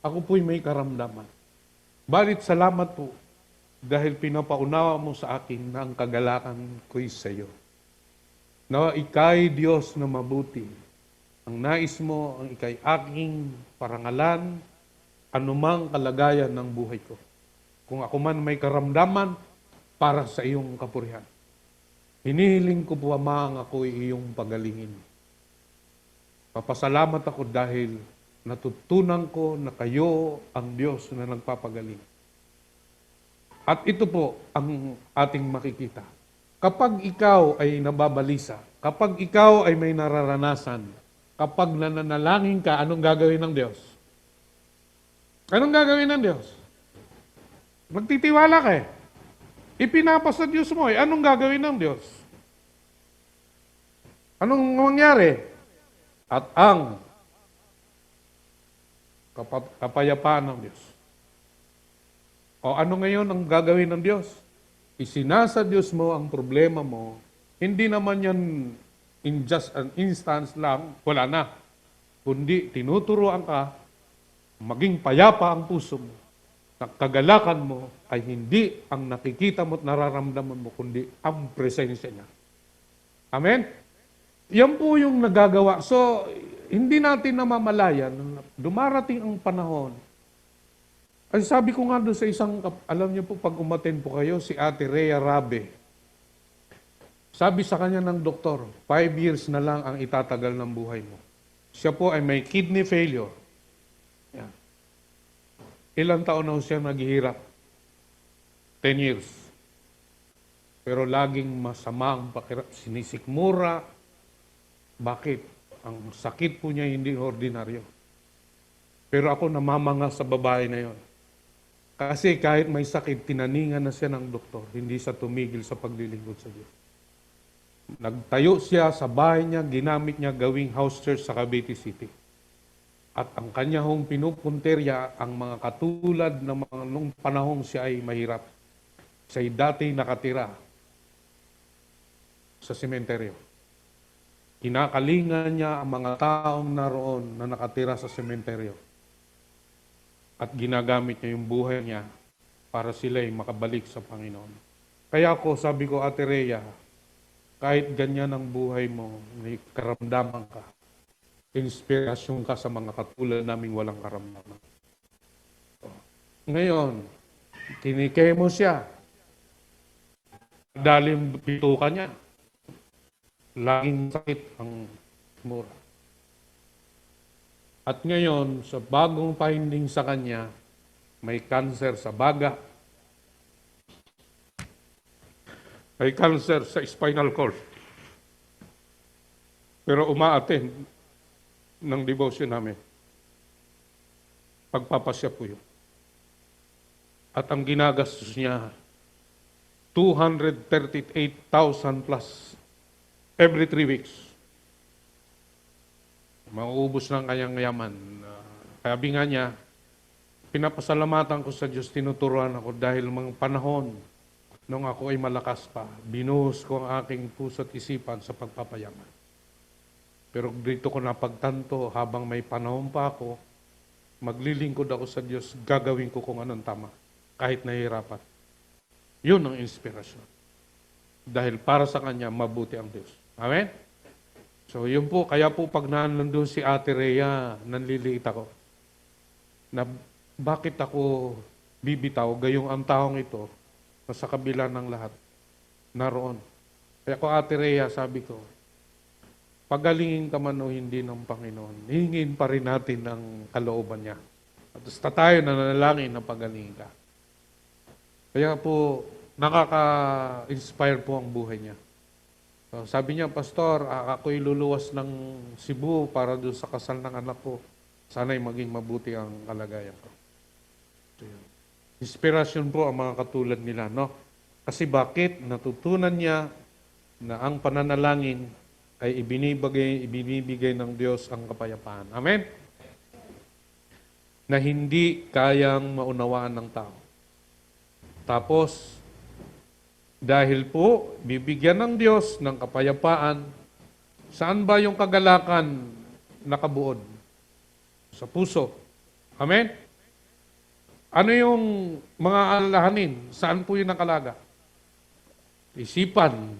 ako po'y may karamdaman. Balit salamat po dahil pinapaunawa mo sa akin na ang kagalakan ko'y sa iyo. Na ika'y Diyos na mabuti. Ang nais mo, ang ika'y aking parangalan, anumang kalagayan ng buhay ko. Kung ako man may karamdaman, para sa iyong kapurihan. Hinihiling ko po, Ama, ang ako'y iyong pagalingin. Papasalamat ako dahil natutunan ko na kayo ang Diyos na nagpapagaling. At ito po ang ating makikita. Kapag ikaw ay nababalisa, kapag ikaw ay may nararanasan, kapag nananalangin ka, anong gagawin ng Diyos? Anong gagawin ng Diyos? Magtitiwala ka eh. Ipinapasa Diyos mo eh. Anong gagawin ng Diyos? Anong mangyari? At ang kapayapaan ng Diyos. O ano ngayon ang gagawin ng Diyos? Isinasa Diyos mo ang problema mo. Hindi naman yan in just an instance lang, wala na. Kundi tinuturuan ka, maging payapa ang puso mo. Kagalakan mo ay hindi ang nakikita mo at nararamdaman mo, kundi ang presensya niya. Amen? Yan po yung nagagawa. So, hindi natin namamalayan, dumarating ang panahon. Ay sabi ko nga doon sa isang, alam niyo po, pag umaten po kayo, si Ate Rhea Rabe, sabi sa kanya ng doktor, 5 years na lang ang itatagal ng buhay mo. Siya po ay may kidney failure. Yan. Ilang taon na siya naghihirap? 10 years. Pero laging masama ang pakirap, sinisikmura. Bakit? Ang sakit po niya hindi ordinaryo. Pero ako namamanga sa babae na yon. Kasi kahit may sakit, tinaningan na siya ng doktor, hindi siya tumigil sa paglilingkod sa Diyos. Nagtayo siya sa bahay niya, ginamit niya gawing house church sa Cavite City. At ang kanya hong pinupunterya, ang mga katulad ng mga nung panahong siya ay mahirap. Siya'y dati nakatira sa sementeryo. Kinakalingan niya ang mga taong naroon na nakatira sa sementeryo. At ginagamit niya yung buhay niya para sila'y makabalik sa Panginoon. Kaya ako, sabi ko, Ate Rhea, kahit ganyan ang buhay mo, may karamdaman ka, inspirasyon ka sa mga katulad naming walang karamdaman. Ngayon, kinikemo siya. Dalim pituka niya. Laging sakit ang mura. At ngayon, sa bagong finding sa kanya, may cancer sa baga. May cancer sa spinal cord. Pero umaattend ng devotion namin. Pagpapasya po yun. At ang ginagastos niya, 238,000 plus every 3 weeks. Mauubos ng kanyang yaman. Sabi nga niya, pinapasalamatan ko sa Diyos, tinuturuan ako dahil mga panahon nung ako ay malakas pa, binuhos ko ang aking puso at isipan sa pagpapayaman. Pero dito ko napagtanto, habang may panahon pa ako, maglilingkod ako sa Diyos, gagawin ko kung anong tama, kahit nahihirapan. Yun ang inspirasyon. Dahil para sa Kanya, mabuti ang Diyos. Amen? So yun po, kaya po pag nandun si Ate Rhea, nanliliit ako. Na bakit ako bibitaw, gayong ang taong ito, na sa kabila ng lahat, naroon. Kaya ko, Ate Rhea, sabi ko, pagalingin ka man o hindi ng Panginoon, hingin pa rin natin ang kalooban niya. At basta tayo nanalangin na pagalingin ka. Kaya po, nakaka-inspire po ang buhay niya. So, sabi niya, Pastor, ako'y luluwas ng Cebu para doon sa kasal ng anak ko. Sana'y maging mabuti ang kalagayan ko. So, yun. Inspirasyon po ang mga katulad nila, no? Kasi bakit? Natutunan niya na ang pananalangin ay ibinibigay ng Diyos ang kapayapaan. Amen? Na hindi kayang maunawaan ng tao. Tapos, dahil po, bibigyan ng Diyos ng kapayapaan, saan ba yung kagalakan nakabuod? Sa puso. Amen? Ano yung mga alalahanin? Saan po yung nakalaga? Isipan.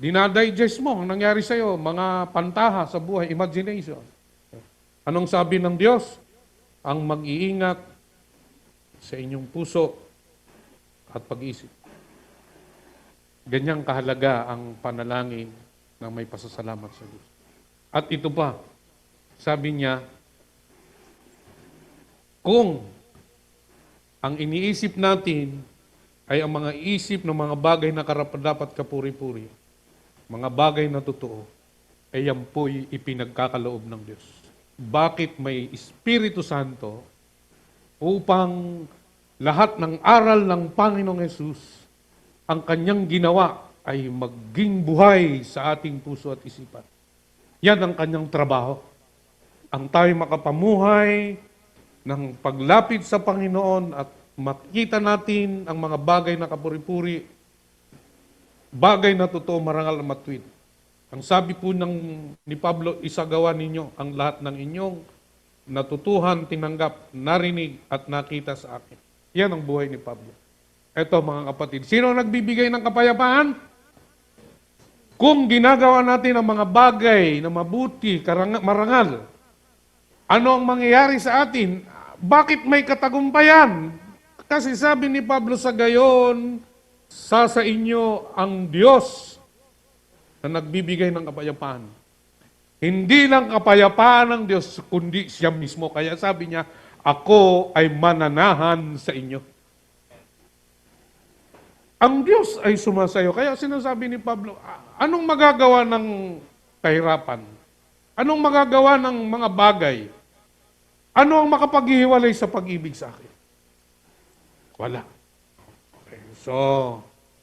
Dinadigest mo ang nangyari sa'yo, mga pantaha sa buhay, imagination. Anong sabi ng Diyos? Ang mag-iingat sa inyong puso at pag-isip. Ganyang kahalaga ang panalangin na may pasasalamat sa Diyos. At ito pa, sabi niya, kung ang iniisip natin ay ang mga isip ng mga bagay na karapat-dapat kapuri-puri, mga bagay na totoo, ay yan po'y ipinagkakaloob ng Diyos. Bakit may Espiritu Santo upang lahat ng aral ng Panginoong Yesus, ang kanyang ginawa ay maging buhay sa ating puso at isipan. Yan ang kanyang trabaho. Ang tayo makapamuhay ng paglapit sa Panginoon at makita natin ang mga bagay na kapuri-puri, bagay na totoo, marangal at matuwid. Ang sabi po ni Pablo, isagawa ninyo ang lahat ng inyong natutuhan, tinanggap, narinig at nakita sa akin. Yan ang buhay ni Pablo. Ito mga kapatid, sino nagbibigay ng kapayapaan? Kung ginagawa natin ang mga bagay na mabuti, marangal, ano ang mangyayari sa atin? Bakit may katagumpayan? Kasi sabi ni Pablo sa gayon, sa inyo ang Diyos na nagbibigay ng kapayapaan. Hindi lang kapayapaan ng Diyos, kundi siya mismo. Kaya sabi niya, ako ay mananahan sa inyo. Ang Diyos ay sumasayo. Kaya sinasabi ni Pablo, anong magagawa ng kahirapan? Anong magagawa ng mga bagay? Ano ang makapaghihiwalay sa pag-ibig sa akin? Wala. Okay. So,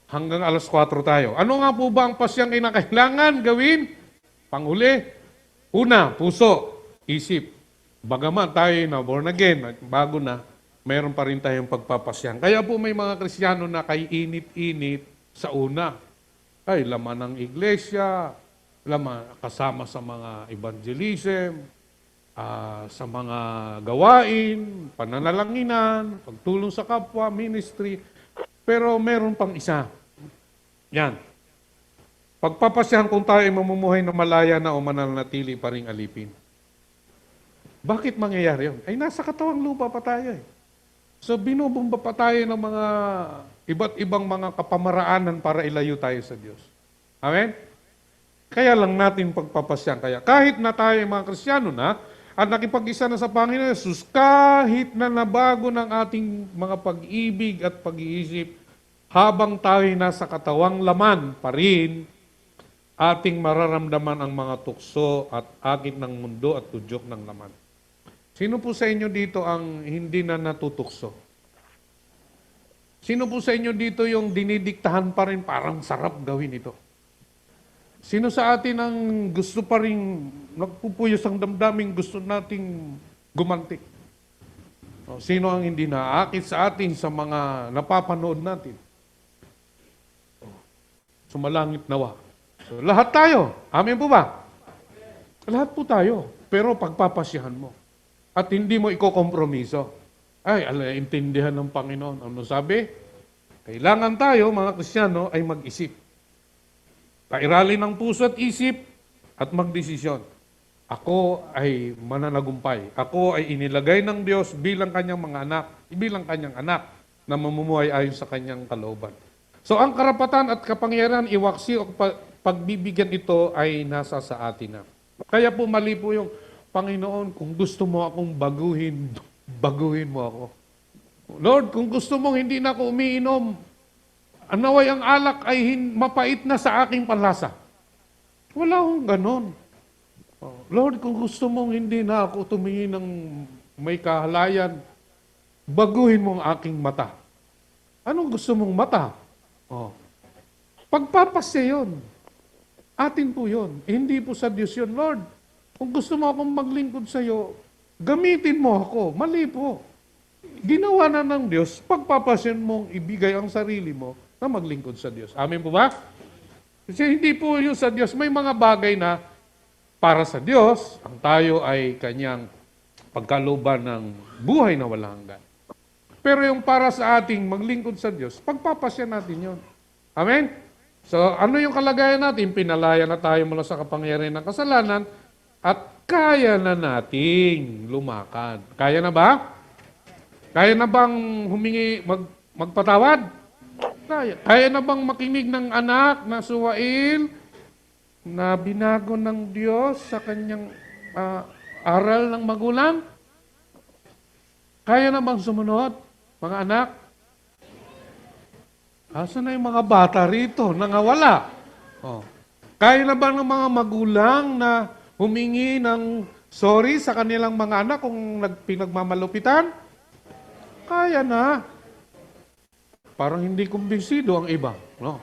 hanggang alas 4 tayo. Ano nga po ba ang pasyang kinakailangan gawin? Panghuli. Una, puso, isip. Bagaman tayo na born again, bago na, mayroon pa rin tayong pagpapasyang. Kaya po may mga Kristiyano na kay init-init sa una. Ay, laman ng iglesia, laman kasama sa mga evangelism, sa mga gawain, pananalanginan, pagtulong sa kapwa, ministry. Pero meron pang isa. Yan. Pagpapasyahan kung tayo ay mamumuhay na malaya na o mananatili pa rin alipin. Bakit mangyayari yun? Ay nasa katawang lupa pa tayo eh. So binubumba pa tayo ng mga iba't ibang mga kapamaraanan para ilayo tayo sa Diyos. Amen? Kaya lang natin pagpapasyahan. Kaya kahit na tayo mga Kristiyano na, at nakipag-isa na sa Panginoon Jesus, kahit na nabago ng ating mga pag-ibig at pag-iisip, habang tayo nasa katawang laman pa rin, ating mararamdaman ang mga tukso at agit ng mundo at tudyok ng laman. Sino po sa inyo dito ang hindi na natutukso? Sino po sa inyo dito yung dinidiktahan pa rin parang sarap gawin ito? Sino sa atin ang gusto pa rin nagpupuyos ang damdamin, gusto nating gumanti? O, sino ang hindi naaakit sa atin sa mga napapanood natin? O, sumalangit nawa. So, lahat tayo. Amen po ba? Lahat po tayo. Pero pagpapasyahan mo. At hindi mo ikokompromiso. Ay, intindihan ng Panginoon. Ano sabi? Kailangan tayo, mga Kristiyano, ay mag-isip. Kairali ng puso at isip at magdesisyon. Ako ay mananagumpay. Ako ay inilagay ng Diyos bilang kanyang mga anak, bilang kanyang anak na mamumuhay ayon sa kanyang kalooban. So ang karapatan at kapangyarihan, iwaksi o pagbibigyan ito ay nasa sa atin na. Kaya po mali po yung, Panginoon, kung gusto mo akong baguhin, baguhin mo ako. Lord, kung gusto mong hindi na ako umiinom, naway ang alak ay mapait na sa aking panlasa. Wala akong ganon. Lord, kung gusto mong hindi na ako tumingin ng may kahalayan, baguhin mo ang aking mata. Anong gusto mong mata? Pagpapasya yun. Atin po yun. Hindi po sa Diyos yun. Lord, kung gusto mo akong maglingkod sa iyo, gamitin mo ako. Mali po. Ginawa na ng Diyos, pagpapasyan mong ibigay ang sarili mo na maglingkod sa Diyos. Amen po ba? Kasi hindi po yun sa Diyos. May mga bagay na para sa Diyos, ang tayo ay kanyang pagkalooban ng buhay na walang hanggan. Pero yung para sa ating maglingkod sa Diyos, pagpapasyan natin yun. Amen? So, ano yung kalagayan natin? Pinalaya na tayo mula sa kapangyarihan ng kasalanan at kaya na nating lumakad. Kaya na ba? Kaya na bang humingi, magpatawad? Kaya. Kaya na bang makinig ng anak na suwail na binago ng Diyos sa kanyang aral ng magulang? Kaya na bang sumunod, mga anak? Asa na yung mga bata rito? Nangawala. Kaya na ba ng mga magulang na humingi ng sorry sa kanilang mga anak kung pinagmamalupitan? Kaya na. Parang hindi kumbinsido ang iba. No?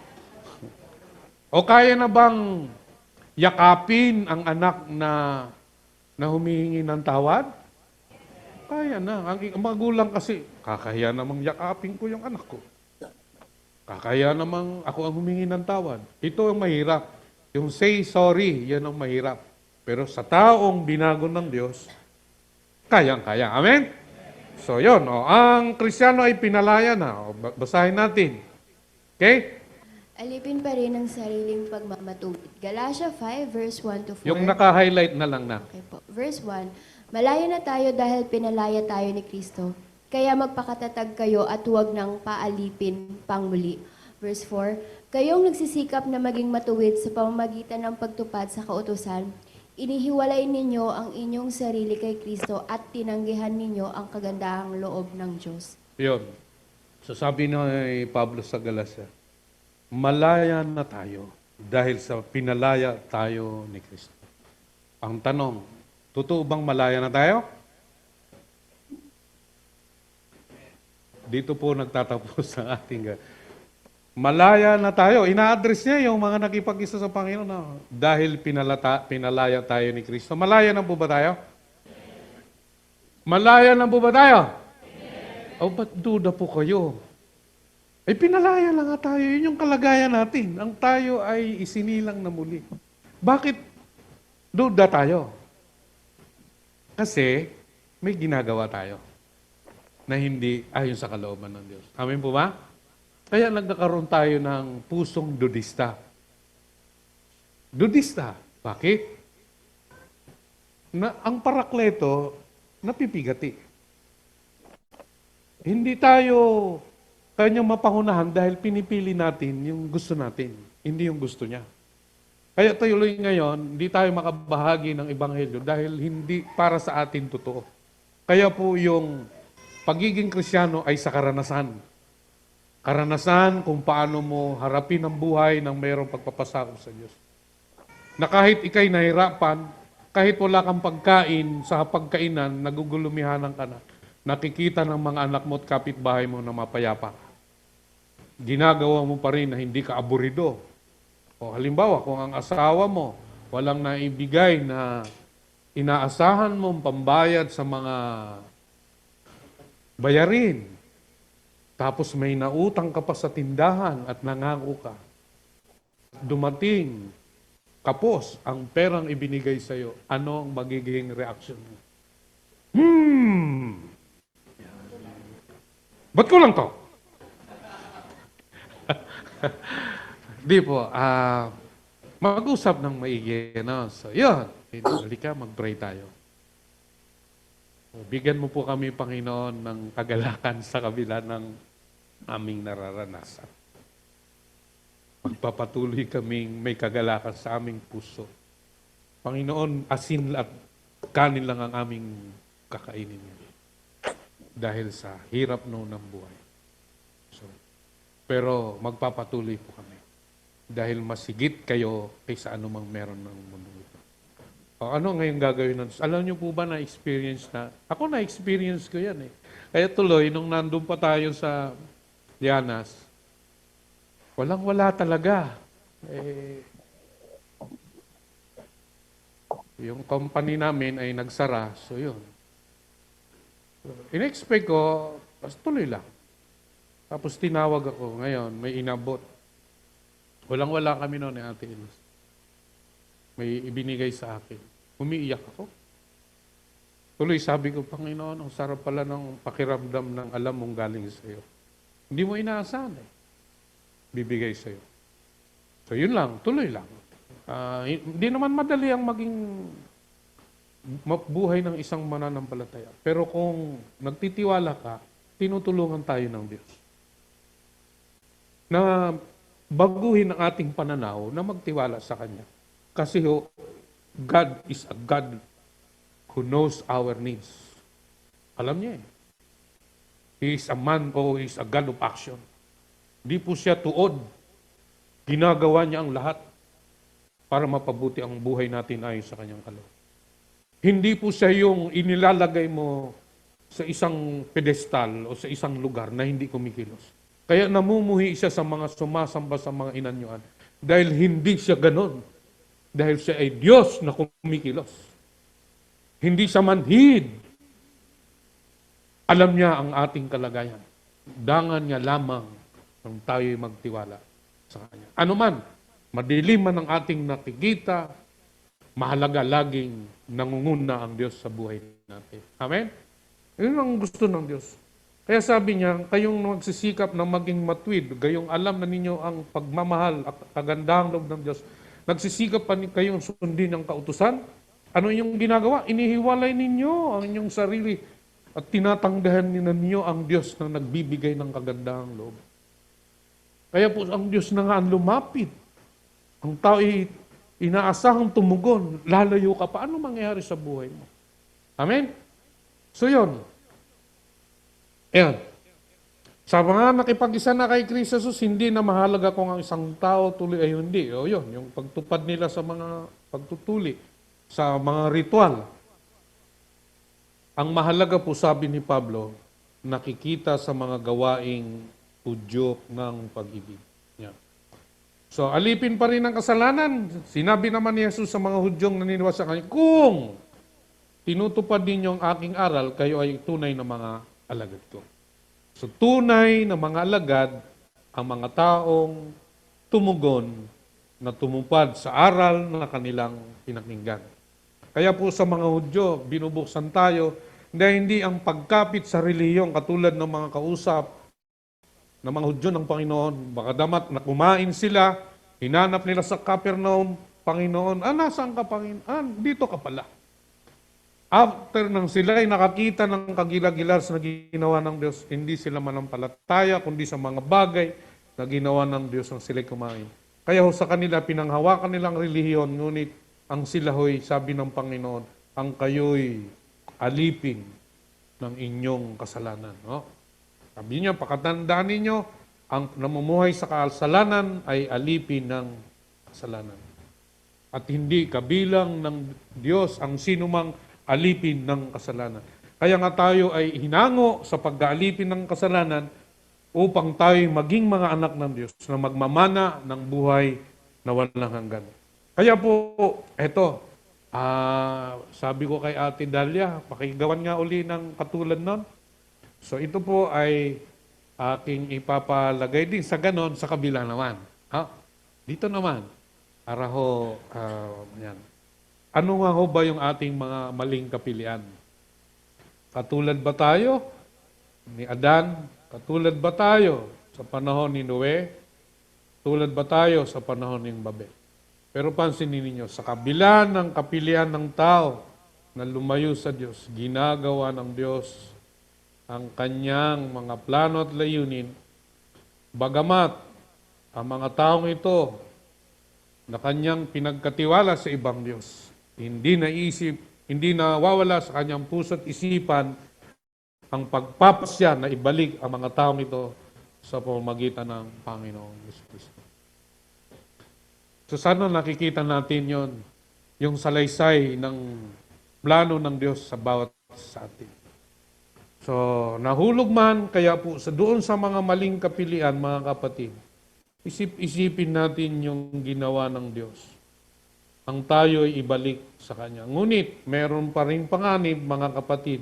O kaya na bang yakapin ang anak na humihingi ng tawad? Kaya na. Ang magulang kasi, kakahiya namang yakapin ko yung anak ko. Kakaya namang ako ang humingi ng tawad. Ito ang mahirap. Yung say sorry, yan ang mahirap. Pero sa taong binago ng Diyos, kayang-kaya. Amen? So yun, ang Kristiyano ay pinalaya na. Basahin natin. Okay? Alipin pa rin ang sariling pagmamatuwid. Galatia 5 verse 1 to 4. Yung naka-highlight na lang na. Okay po. Verse 1, malaya na tayo dahil pinalaya tayo ni Kristo. Kaya magpakatatag kayo at huwag nang paalipin pang muli. Verse 4, kayong nagsisikap na maging matuwid sa pamamagitan ng pagtupad sa kautusan, inihiwalay ninyo ang inyong sarili kay Kristo at tinanggihan ninyo ang kagandahang loob ng Diyos. Yun. So sabi ni Pablo sa Galacia, malaya na tayo dahil sa pinalaya tayo ni Kristo. Ang tanong, totoo bang malaya na tayo? Dito po nagtatapos ang ating malaya na tayo. Ina-address niya yung mga nakipag-isa sa Panginoon na dahil pinalaya tayo ni Kristo. Malaya na po ba tayo? Malaya na po ba tayo? O ba't duda po kayo? Ay pinalaya lang nga tayo. Yun yung kalagayan natin. Ang tayo ay isinilang na muli. Bakit duda tayo? Kasi may ginagawa tayo na hindi ayon sa kalooban ng Diyos. Amen po ba? Kaya nagkakaroon tayo ng pusong dudista. Dudista. Bakit? Ang parakleto, napipigati. Hindi tayo kanyang mapangunahan dahil pinipili natin yung gusto natin, hindi yung gusto niya. Kaya tuloy ngayon, hindi tayo makabahagi ng Ebanghelyo dahil hindi para sa atin totoo. Kaya po yung pagiging Kristiyano ay sa karanasan. Karanasan kung paano mo harapin ang buhay ng mayroong pagpapasakop sa Diyos. Na kahit ikay nahirapan, Kahit wala kang pagkain, sa pagkainan, nagugulumihanan ka na. Nakikita ng mga anak mo at kapitbahay mo na mapayapa ka. Ginagawa mo pa rin na hindi ka aburido. O halimbawa, kung ang asawa mo walang naibigay na inaasahan mong pambayad sa mga bayarin, tapos may nautang ka pa sa tindahan at nangako ka, dumating kapos ang perang ibinigay sa iyo, ano ang magiging reaction mo? Ba't ko lang to? Di po, mag-usap ng maigi. No? So, yun. Halika, mag-pray tayo. Bigyan mo po kami, Panginoon, ng kagalakan sa kabila ng aming nararanasan. Magpapatuloy kaming may kagalakan sa aming puso. Panginoon, asin at kanin lang ang aming kakainin. Dahil sa hirap noon ng buhay. So, pero magpapatuloy po kami. Dahil masigit kayo kaysa anumang meron ng mundo ito. O ano ngayon gagawin nun? Alam niyo po ba na-experience na? Ako na-experience ko yan eh. Kaya tuloy, nung nandun pa tayo sa Llanas, walang-wala talaga. Yung company namin ay nagsara, so yun. In-expect ko, tuloy lang. Tapos tinawag ako, ngayon may inabot. Walang-wala kami noon ni Ate Inos. May ibinigay sa akin. Umiiyak ako. Tuloy sabi ko, Panginoon, ang sarap pala ng pakiramdam ng alam mong galing sa iyo. Hindi mo inaasahan eh. Bibigay sa iyo. So yun lang, tuloy lang. Hindi naman madali ang maging buhay ng isang mananampalataya. Pero kung nagtitiwala ka, tinutulungan tayo ng Diyos. Na baguhin ang ating pananaw na magtiwala sa Kanya. Kasi God is a God who knows our needs. Alam niya eh. He is a man o He is a God of action. Di po siya tuod. Ginagawa niya ang lahat para mapabuti ang buhay natin ayon sa Kanyang kalooban. Hindi po siya yung inilalagay mo sa isang pedestal o sa isang lugar na hindi kumikilos. Kaya namumuhi siya sa mga sumasamba sa mga inanyuan. Dahil hindi siya ganon. Dahil siya ay Diyos na kumikilos. Hindi siya manhid. Alam niya ang ating kalagayan. Dangan niya lamang nang tayo'y magtiwala sa Kanya. Ano man, madilim man ang ating nakikita, mahalaga laging nangunguna ang Diyos sa buhay natin. Amen? Yun ang gusto ng Diyos. Kaya sabi niya, kayong magsisikap na maging matwid, gayong alam na ninyo ang pagmamahal at kagandahang loob ng Diyos, nagsisikap pa kayong sundin ang kautusan, ano inyong ginagawa? Inihiwalay ninyo ang inyong sarili at tinatanggahan ninyo ang Diyos na nagbibigay ng kagandahang loob. Kaya po ang Diyos na nga ang lumapit. Ang tao ay inaasahang tumugon, lalayo ka pa. Ano mangyayari sa buhay mo? Amen? So yun. Ayan. Sa mga nakipag-isa na kay Kristo Jesus, hindi na mahalaga kung ang isang tao tuloy ay hindi. O yun, yung pagtupad nila sa mga pagtutuli, sa mga ritual. Ang mahalaga po, sabi ni Pablo, nakikita sa mga gawaing udyok ng pag-ibig. Yan. So, alipin pa rin ang kasalanan. Sinabi naman ni Jesus sa mga Hudyong naniniwala sa Kanya, kung tinutupad ninyo ang aking aral, kayo ay tunay na mga alagad ko. So, tunay na mga alagad ang mga taong tumugon na tumupad sa aral na kanilang pinakinggan. Kaya po sa mga Hudyo, binubuksan tayo na hindi ang pagkapit sa relihiyong katulad ng mga kausap ng mga Hudyo ng Panginoon. Baka damat na kumain sila, hinanap nila sa Capernaum, Panginoon, nasaan ka Panginoon? Dito ka pala. After nang sila ay nakakita ng kagilagilar na ginawa ng Diyos, hindi sila manampalataya, kundi sa mga bagay na ginawa ng Diyos ang sila kumain. Kaya sa kanila, pinanghawakan nilang relihiyon, ngunit ang sila ho'y, sabi ng Panginoon, ang kayo'y alipin ng inyong kasalanan. No? Sabi niya, pakatandaan ninyo, ang namumuhay sa kasalanan ay alipin ng kasalanan. at hindi kabilang ng Diyos ang sinumang alipin ng kasalanan. Kaya nga tayo ay hinango sa pag-aalipin ng kasalanan upang tayo maging mga anak ng Diyos na magmamana ng buhay na walang hanggan. Kaya po, eto, sabi ko kay Ate Dalia, pakigawan nga uli ng katulad nun. So ito po ay aking ipapalagay din sa ganon sa kabila naman. Ha? Dito naman, para ho, yan. Ano nga ho ba yung ating mga maling kapilian? Katulad ba tayo ni Adan? Katulad ba tayo sa panahon ni Noe? Katulad ba tayo sa panahon ng Babel? Pero pansinin ninyo, sa kabila ng kapilian ng tao na lumayo sa Diyos, ginagawa ng Diyos ang kanyang mga plano at layunin, bagamat ang mga taong ito na kanyang pinagkatiwala sa ibang Diyos, hindi nawawala sa kanyang puso at isipan ang pagpapasya na ibalik ang mga taong ito sa pamamagitan ng Panginoong Kristo. So sana nakikita natin yon, yung salaysay ng plano ng Diyos sa bawat sa atin. So nahulog man, kaya po doon sa mga maling kapilian, mga kapatid, isipin natin yung ginawa ng Diyos. Ang tayo'y ibalik sa Kanya. Ngunit, meron pa rin panganib, mga kapatid.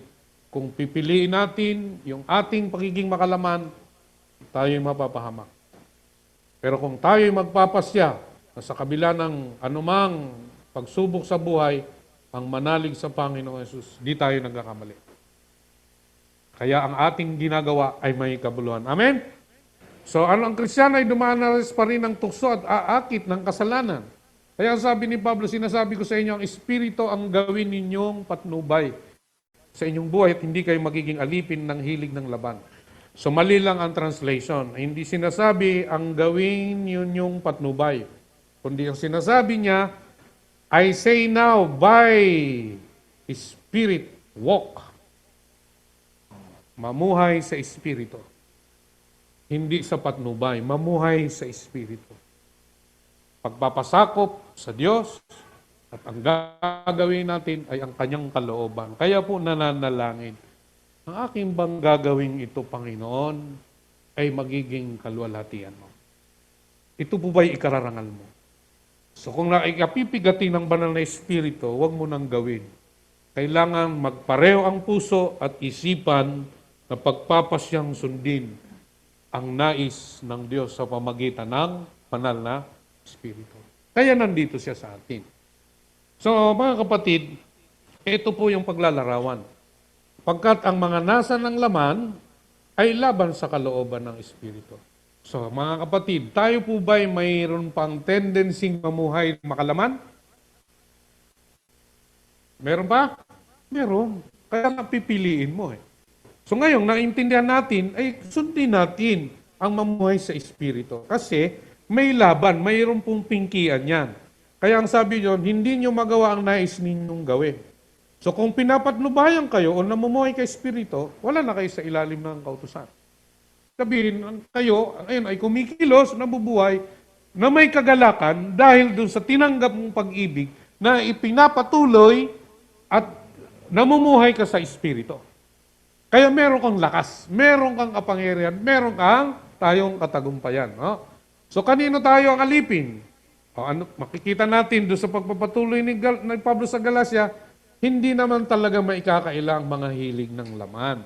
Kung pipiliin natin yung ating pagiging makalaman, tayo'y mapapahamak. Pero kung tayo'y magpapasya na sa kabila ng anumang pagsubok sa buhay, ang manalig sa Panginoong Yesus, di tayo nagkakamali. Kaya ang ating ginagawa ay may kabuluhan. Amen? So, ang Kristiyano ay dumaranas pa rin ng tukso at aakit ng kasalanan. Kaya sabi ni Pablo, sinasabi ko sa inyo, ang Espiritu ang gawin ninyong patnubay sa inyong buhay at hindi kayo magiging alipin ng hilig ng laban. So, mali lang ang translation. Hindi sinasabi ang gawin ninyong patnubay. Kundi ang sinasabi niya, I say now, by Spirit, walk. Mamuhay sa Espiritu. Hindi sa patnubay, mamuhay sa Espiritu. Pagpapasakop sa Diyos at ang gagawin natin ay ang kanyang kalooban. Kaya po nananalangin, ang aking bang gagawin ito, Panginoon, ay magiging kaluwalhatian mo. Ito po ba'y ikararangal mo? So kung naikapipigati ng banal na Espiritu, huwag mo nang gawin. Kailangan magpareho ang puso at isipan na pagpapasyang sundin ang nais ng Diyos sa pamagitan ng banal na Espiritu. Kaya nandito siya sa atin. So mga kapatid, ito po yung paglalarawan. Pagkat ang mga nasa ng laman ay laban sa kalooban ng Espiritu. So mga kapatid, tayo po ba'y mayroon pang tendency mamuhay makalaman? Meron pa? Meron. Kaya napipiliin mo eh. So ngayon, naintindihan natin, ay sundin natin ang mamuhay sa Espiritu. Kasi may laban, mayroon pong pingkian yan. Kaya ang sabi nyo, hindi nyo magawa ang nais ninyong gawin. So kung pinapatnubayan kayo o namumuhay kay Espiritu, wala na kayo sa ilalim ng kautusan. Sabihin, kayo, ayun, ay kumikilos, nabubuhay, na may kagalakan dahil dun sa tinanggap mong pag-ibig na ipinapatuloy at namumuhay ka sa Espiritu. Kaya meron kang lakas, meron kang kapangyarihan, meron kang tayong katagumpayan. No? So kanino tayo ang alipin? Makikita natin doon sa pagpapatuloy ni Pablo sa Galacia, hindi naman talaga maikakailang mga hilig ng laman.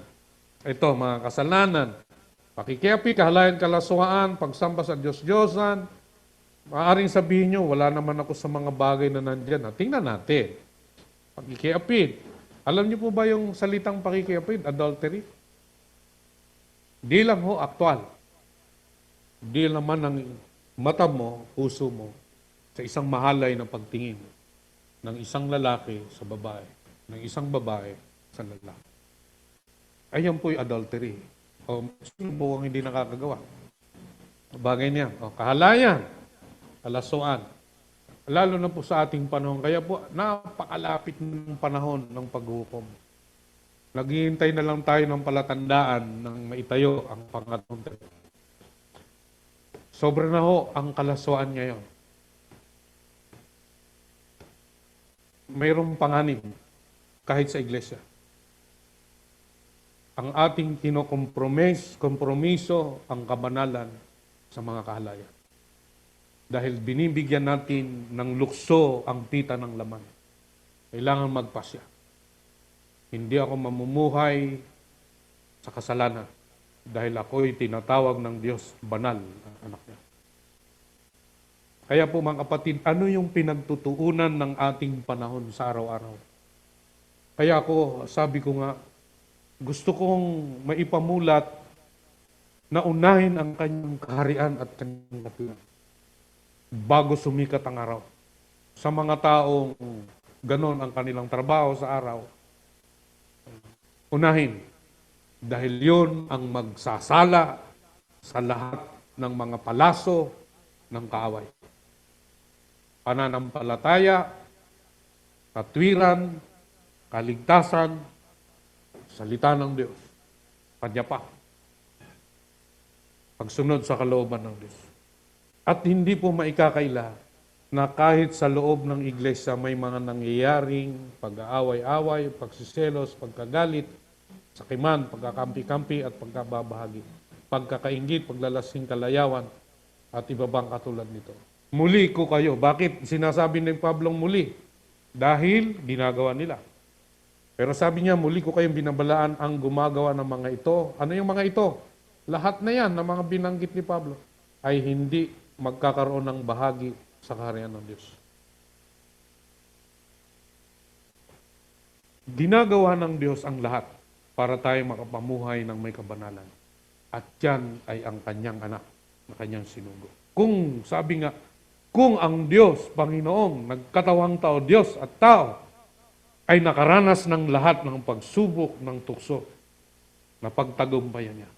Ito, mga kasalanan, pakikiapi, kahalayan, kalaswaan, pagsamba sa Diyos-Diyosan. Maaaring sabihin nyo, wala naman ako sa mga bagay na nandyan. Tingnan natin. Pakikiapid. Alam niyo po ba yung salitang pakikiapid, adultery? Di lang ho, aktual. Di naman ang mata mo, puso mo, sa isang mahalay na pagtingin ng isang lalaki sa babae, ng isang babae sa lalaki. Ayan po yung adultery. O, sino po ang hindi nakakagawa? Bagay niya. O, kahalayan, kalasuan. Lalo na po sa ating panahon. Kaya po, napakalapit ng panahon ng paghukom. Naghihintay na lang tayo ng palatandaan ng maitayo ang pangatong tayo. Sobra na ho ang kalaswaan ngayon. mayroong panganib kahit sa iglesia. Ang ating kompromiso ang kabanalan sa mga kahalayan. Dahil binibigyan natin ng lukso ang tita ng laman. Kailangan magpasya. Hindi ako mamumuhay sa kasalanan dahil ako'y tinatawag ng Diyos banal ang anak niya. Kaya po mga kapatid, ano yung pinagtutuunan ng ating panahon sa araw-araw? Kaya ako, sabi ko nga, gusto kong maipamulat na unahin ang kanyang kaharian at kanyang katuwiran bago sumikat ang araw. Sa mga taong ganon ang kanilang trabaho sa araw, unahin. Dahil yun ang magsasala sa lahat ng mga palaso ng kaaway. Pananampalataya, katwiran, kaligtasan, salita ng Diyos, Kanya pa. Pagsunod sa kalooban ng Diyos. At hindi po maikakaila na kahit sa loob ng iglesia may mga nangyayaring pag-aaway-away, pagsiselos, pagkagalit, sakiman, pagkakampi-kampi at pagkababahagi, pagkakaingit, paglalasing kalayawan at iba bang katulad nito. Muli ko kayo. Bakit sinasabi ni Pablong muli? Dahil ginagawa nila. Pero sabi niya, muli ko kayong binabalaan ang gumagawa ng mga ito. Ano yung mga ito? Lahat na yan, na mga binanggit ni Pablo, ay hindi magkakaroon ng bahagi sa kaharian ng Diyos. Ginagawa ng Diyos ang lahat para tayo makapamuhay ng may kabanalan. At yan ay ang kanyang anak na kanyang sinugo. Kung, sabi nga, kung ang Diyos, Panginoong, nagkatawang tao, Diyos at tao, ay nakaranas ng lahat ng pagsubok ng tukso na pagtagumpayan niya.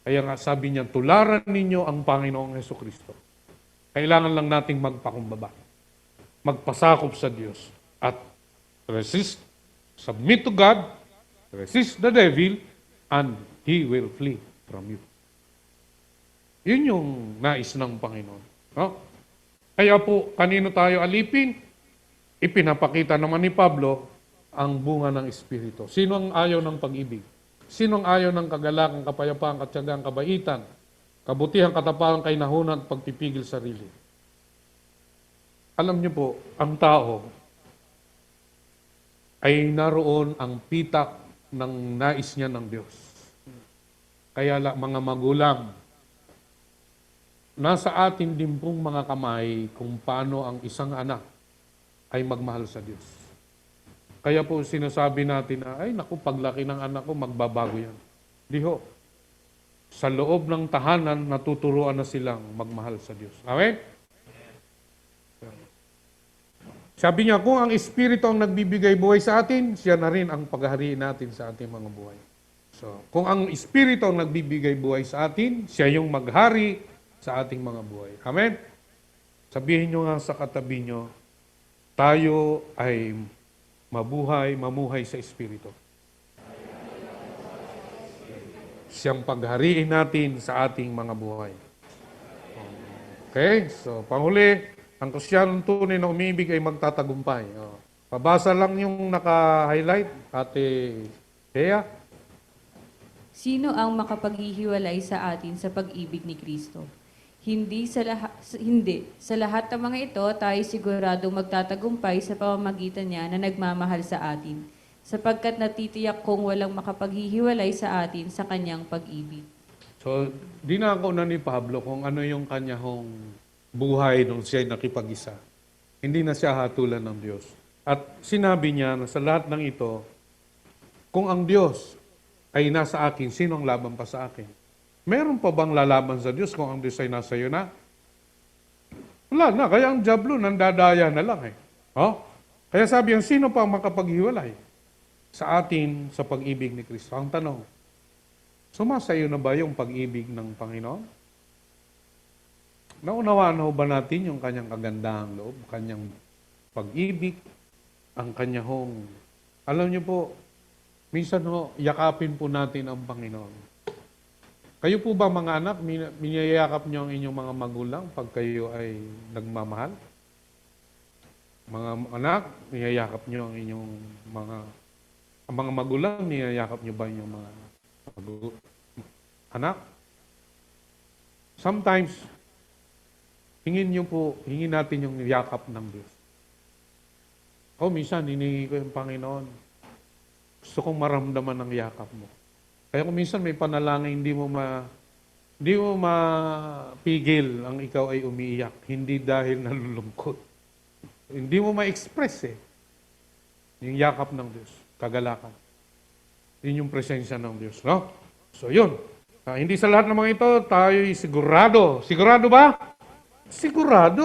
Kaya nga sabi niya, tularan ninyo ang Panginoong Hesukristo. Kailangan lang nating magpakumbaba, magpasakop sa Diyos, at resist, submit to God, resist the devil, and he will flee from you. Yun yung nais ng Panginoon. No? Kaya po, kanino tayo alipin? Ipinapakita naman ni Pablo ang bunga ng Espiritu. Sino ang ayaw ng pag-ibig? Sino ang ayaw ng kagalakan, kapayapaan, katyagang, kabaitan, kabutihan, katapangan, kainahunan, at pagpipigil sarili? Alam niyo po, ang tao ay naroon ang pitak ng nais niya ng Diyos. Kaya mga magulang, nasa atin din pong mga kamay kung paano ang isang anak ay magmahal sa Diyos. Kaya po sinasabi natin na, ay naku, paglaki ng anak ko, magbabago yan. Di ho. Sa loob ng tahanan, natuturuan na silang magmahal sa Diyos. Amen? Sabi niya, kung ang Espiritu ang nagbibigay buhay sa atin, siya na rin ang paghahariin natin sa ating mga buhay. So, kung ang Espiritu ang nagbibigay buhay sa atin, siya yung maghari sa ating mga buhay. Amen? Sabihin nyo nga sa katabi nyo, tayo ay mamuhay sa Espiritu. Siyang paghariin natin sa ating mga buhay. Okay? So, panghuli, ang Kristiyanong tunay na umibig ay magtatagumpay. Pabasa lang yung naka-highlight, Ate Thea. Sino ang makapaghihiwalay sa atin sa pag-ibig ni Kristo? Hindi sa lahat ng mga ito, tayo siguradong magtatagumpay sa pamamagitan niya na nagmamahal sa atin, sapagkat natitiyak kong walang makapaghihiwalay sa atin sa kanyang pag-ibig. So, di na ako na ni Pablo kung ano yung kanyang buhay nung siya'y nakipag-isa. Hindi na siya hatulan ng Diyos. At sinabi niya na sa lahat ng ito, kung ang Diyos ay nasa akin, sino ang laban pa sa akin? Meron pa bang lalaban sa Diyos kung ang Diyos ay nasa iyo na? Wala na. Kaya ang diablo nandadaya na lang eh. Oh? Kaya sabi yan, sino pa ang makapaghiwalay sa atin sa pag-ibig ni Kristo? Ang tanong, sumasa iyo na ba yung pag-ibig ng Panginoon? Naunawaan ho ba natin yung kanyang kagandahang loob, kanyang pag-ibig, ang kanyang, alam niyo po, minsan ho, yakapin po natin ang Panginoon. Kayo po ba mga anak, miniyayakap niyo ang inyong mga magulang pag kayo ay nagmamahal? Mga anak, niyayakap niyo ang inyong ang mga magulang, niyayakap niyo ba yung mga anak? Sometimes, hingin natin yung yakap ng Diyos. Minsan, hinihingi ko yung Panginoon. Gusto kong maramdaman ang yakap mo. Kaya kung minsan may panalangin, hindi mo mapigil ang ikaw ay umiiyak. Hindi dahil nalulungkot. Hindi mo ma-express yung yakap ng Diyos, kagalakan. Yun yung presensya ng Diyos, no? So, yun. Hindi sa lahat ng mga ito, tayo'y sigurado. Sigurado ba? Sigurado.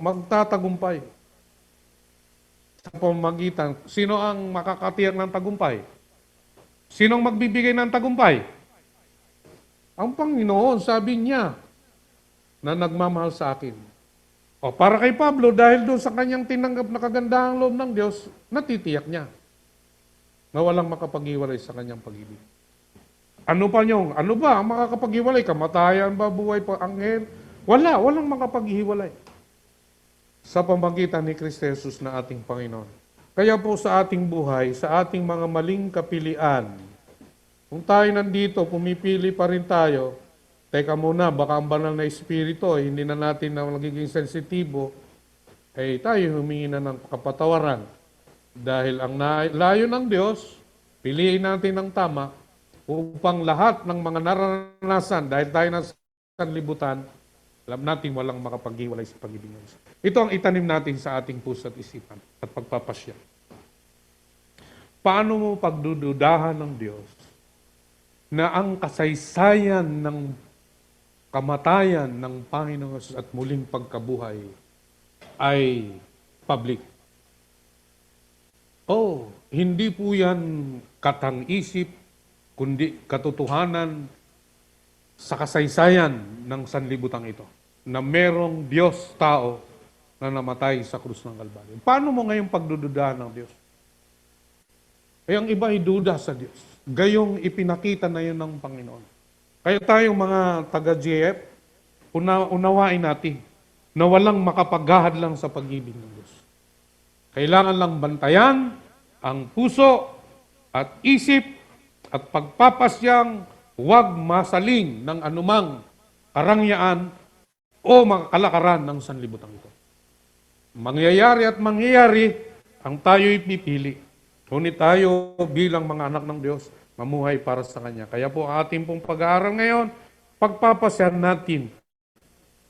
Magtatagumpay. Sa pamamagitan, sino ang makakatiyak ng tagumpay? Sino ang magbibigay ng tagumpay? Ang Panginoon, sabi niya, na nagmamahal sa akin. Para kay Pablo, dahil doon sa kanyang tinanggap na kagandahang loob ng Diyos, natitiyak niya na walang makapaghiwalay sa kanyang pag-ibig. Ano pa niyong? Ano ba ang makakapaghiwalay? Kamatayan ba? Buhay pa? Anghel? Walang makapaghiwalay sa pamamagitan ni Kristo Jesus na ating Panginoon. Kaya po sa ating buhay, sa ating mga maling kapilian, kung tayo nandito, pumipili pa rin tayo, teka muna, baka ang banal na espiritu, hindi na natin na magiging sensitibo, tayo humingi na ng kapatawaran. Dahil ang layo ng Diyos, piliin natin ng tama, upang lahat ng mga naranasan, dahil tayo nasa sanlibutan, alam natin walang makapaghiwalay sa pag-ibig ng Diyos. Ito ang itanim natin sa ating puso at isipan at pagpapasya. Paano mo pagdududahan ng Diyos na ang kasaysayan ng kamatayan ng Panginoon Jesus at muling pagkabuhay ay public? Hindi po yan katang-isip, kundi katotohanan sa kasaysayan ng sanlibutan ito, na merong Diyos tao na namatay sa krus ng Kalbaryo. Paano mo ngayong pagdududahan ng Diyos? Ang iba ay duda sa Diyos. Gayong ipinakita na yun ng Panginoon. Kaya tayong mga taga-GF, unawain natin na walang makapaghahad lang sa pag-ibig ng Diyos. Kailangan lang bantayan ang puso at isip at pagpapasyang huwag masaling ng anumang karangyaan o mga kalakaran ng sanlibutan ito. Mangyayari ang tayo'y pipili. Ngunit tayo bilang mga anak ng Diyos, mamuhay para sa Kanya. Kaya po ating pong pag-aaral ngayon, pagpapasyan natin.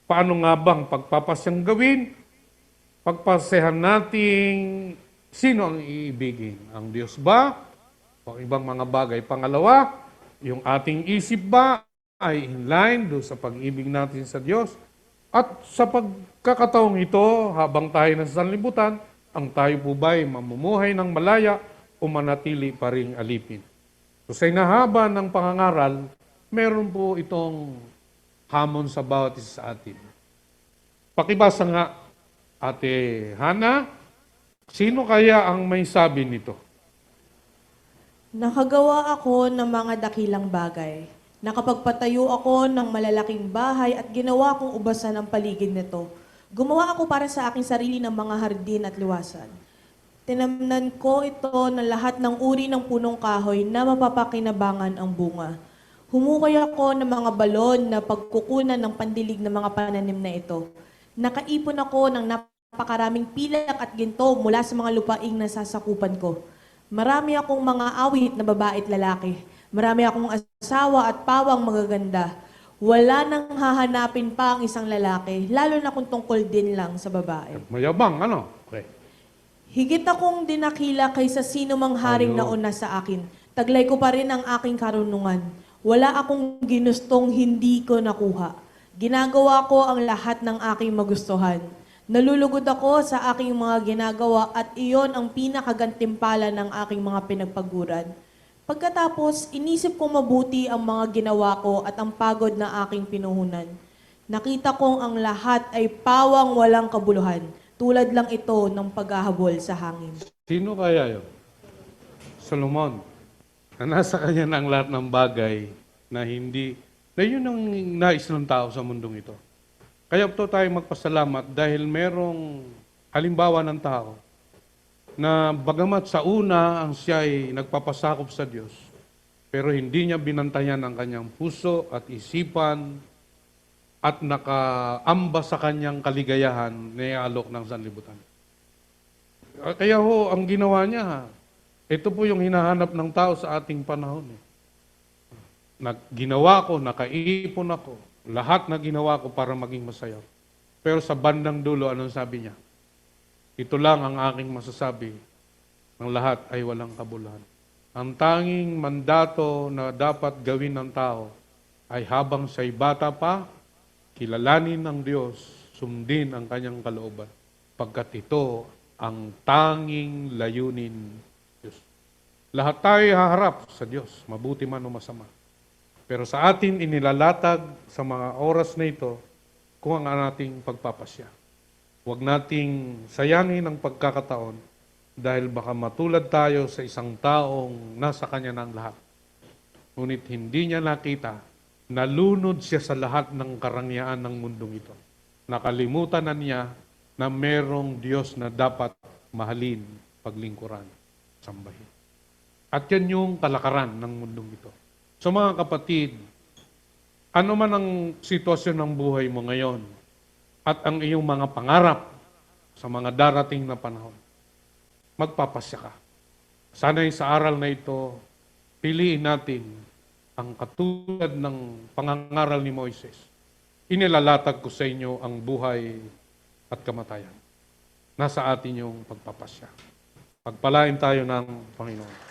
Paano nga bang pagpapasyang gawin? Pagpasyahan natin sino ang iibigin? Ang Diyos ba? O ibang mga bagay? Pangalawa, yung ating isip ba ay in line doon sa pag-ibig natin sa Diyos? At sa pagkakataong ito, habang tayo nasa sanlibutan, ang tayo po ba'y mamumuhay ng malaya o manatili pa ring alipin? So sa inahaba ng pangangaral, meron po itong hamon sa bawat isa sa atin. Pakibasa nga, Ate Hana, sino kaya ang may sabi nito? Nakagawa ako ng mga dakilang bagay. Nakapagpatayo ako ng malalaking bahay at ginawa kong ubasan ang paligid nito. Gumawa ako para sa aking sarili ng mga hardin at luwasan. Tinamnan ko ito ng lahat ng uri ng punong kahoy na mapapakinabangan ang bunga. Humukay ako ng mga balon na pagkukunan ng pandilig ng mga pananim na ito. Nakaipon ako ng napakaraming pilak at ginto mula sa mga lupaing nasasakupan ko. Marami akong mga awit na babae at lalaki. Marami akong asawa at pawang magaganda. Wala nang hahanapin pa ang isang lalaki, lalo na kung tungkol din lang sa babae. Mayabang, ano? Okay. Higit akong dinakila kaysa sino mang haring nauna sa akin. Taglay ko pa rin ang aking karunungan. Wala akong ginustong hindi ko nakuha. Ginagawa ko ang lahat ng aking magustuhan. Nalulugod ako sa aking mga ginagawa at iyon ang pinakagantimpala ng aking mga pinagpaguran. Pagkatapos, inisip kong mabuti ang mga ginawa ko at ang pagod na aking pinuhunan. Nakita kong ang lahat ay pawang walang kabuluhan, tulad lang ito ng paghahabol sa hangin. Sino kaya yun? Solomon. Na nasa kanya na ang lahat ng bagay na yun ang nais ng tao sa mundong ito. Kaya po tayo magpasalamat dahil merong halimbawa ng tao na bagamat sa una ang siya ay nagpapasakop sa Diyos, pero hindi niya binantayan ang kanyang puso at isipan at nakaamba sa kanyang kaligayahan na ialok ng sanlibutan. Kaya ho, ang ginawa niya, ito po yung hinahanap ng tao sa ating panahon. Ginawa ko, nakaipon ako, lahat na ginawa ko para maging masaya. Pero sa bandang dulo, anong sabi niya? Ito lang ang aking masasabi, ang lahat ay walang kabuluhan. Ang tanging mandato na dapat gawin ng tao ay habang siya'y bata pa, kilalanin ng Diyos, sundin ang kanyang kalooban, pagkat ito ang tanging layunin Diyos. Lahat tayo haharap sa Diyos, mabuti man o masama. Pero sa atin inilalatag sa mga oras na ito kung ang ating pagpapasya. Huwag nating sayangin ang pagkakataon dahil baka matulad tayo sa isang taong nasa kanya ng lahat. Ngunit hindi niya nakita, nalunod siya sa lahat ng karangyaan ng mundong ito. Nakalimutan na niya na merong Diyos na dapat mahalin, paglingkuran, sambahin. At yan yung kalakaran ng mundong ito. So mga kapatid, ano man ang sitwasyon ng buhay mo ngayon at ang iyong mga pangarap sa mga darating na panahon, magpapasya ka. Sana'y sa aral na ito, piliin natin ang katulad ng pangangaral ni Moises. Inilalatag ko sa inyo ang buhay at kamatayan. Nasa atin yung pagpapasya. Pagpalain tayo ng Panginoon.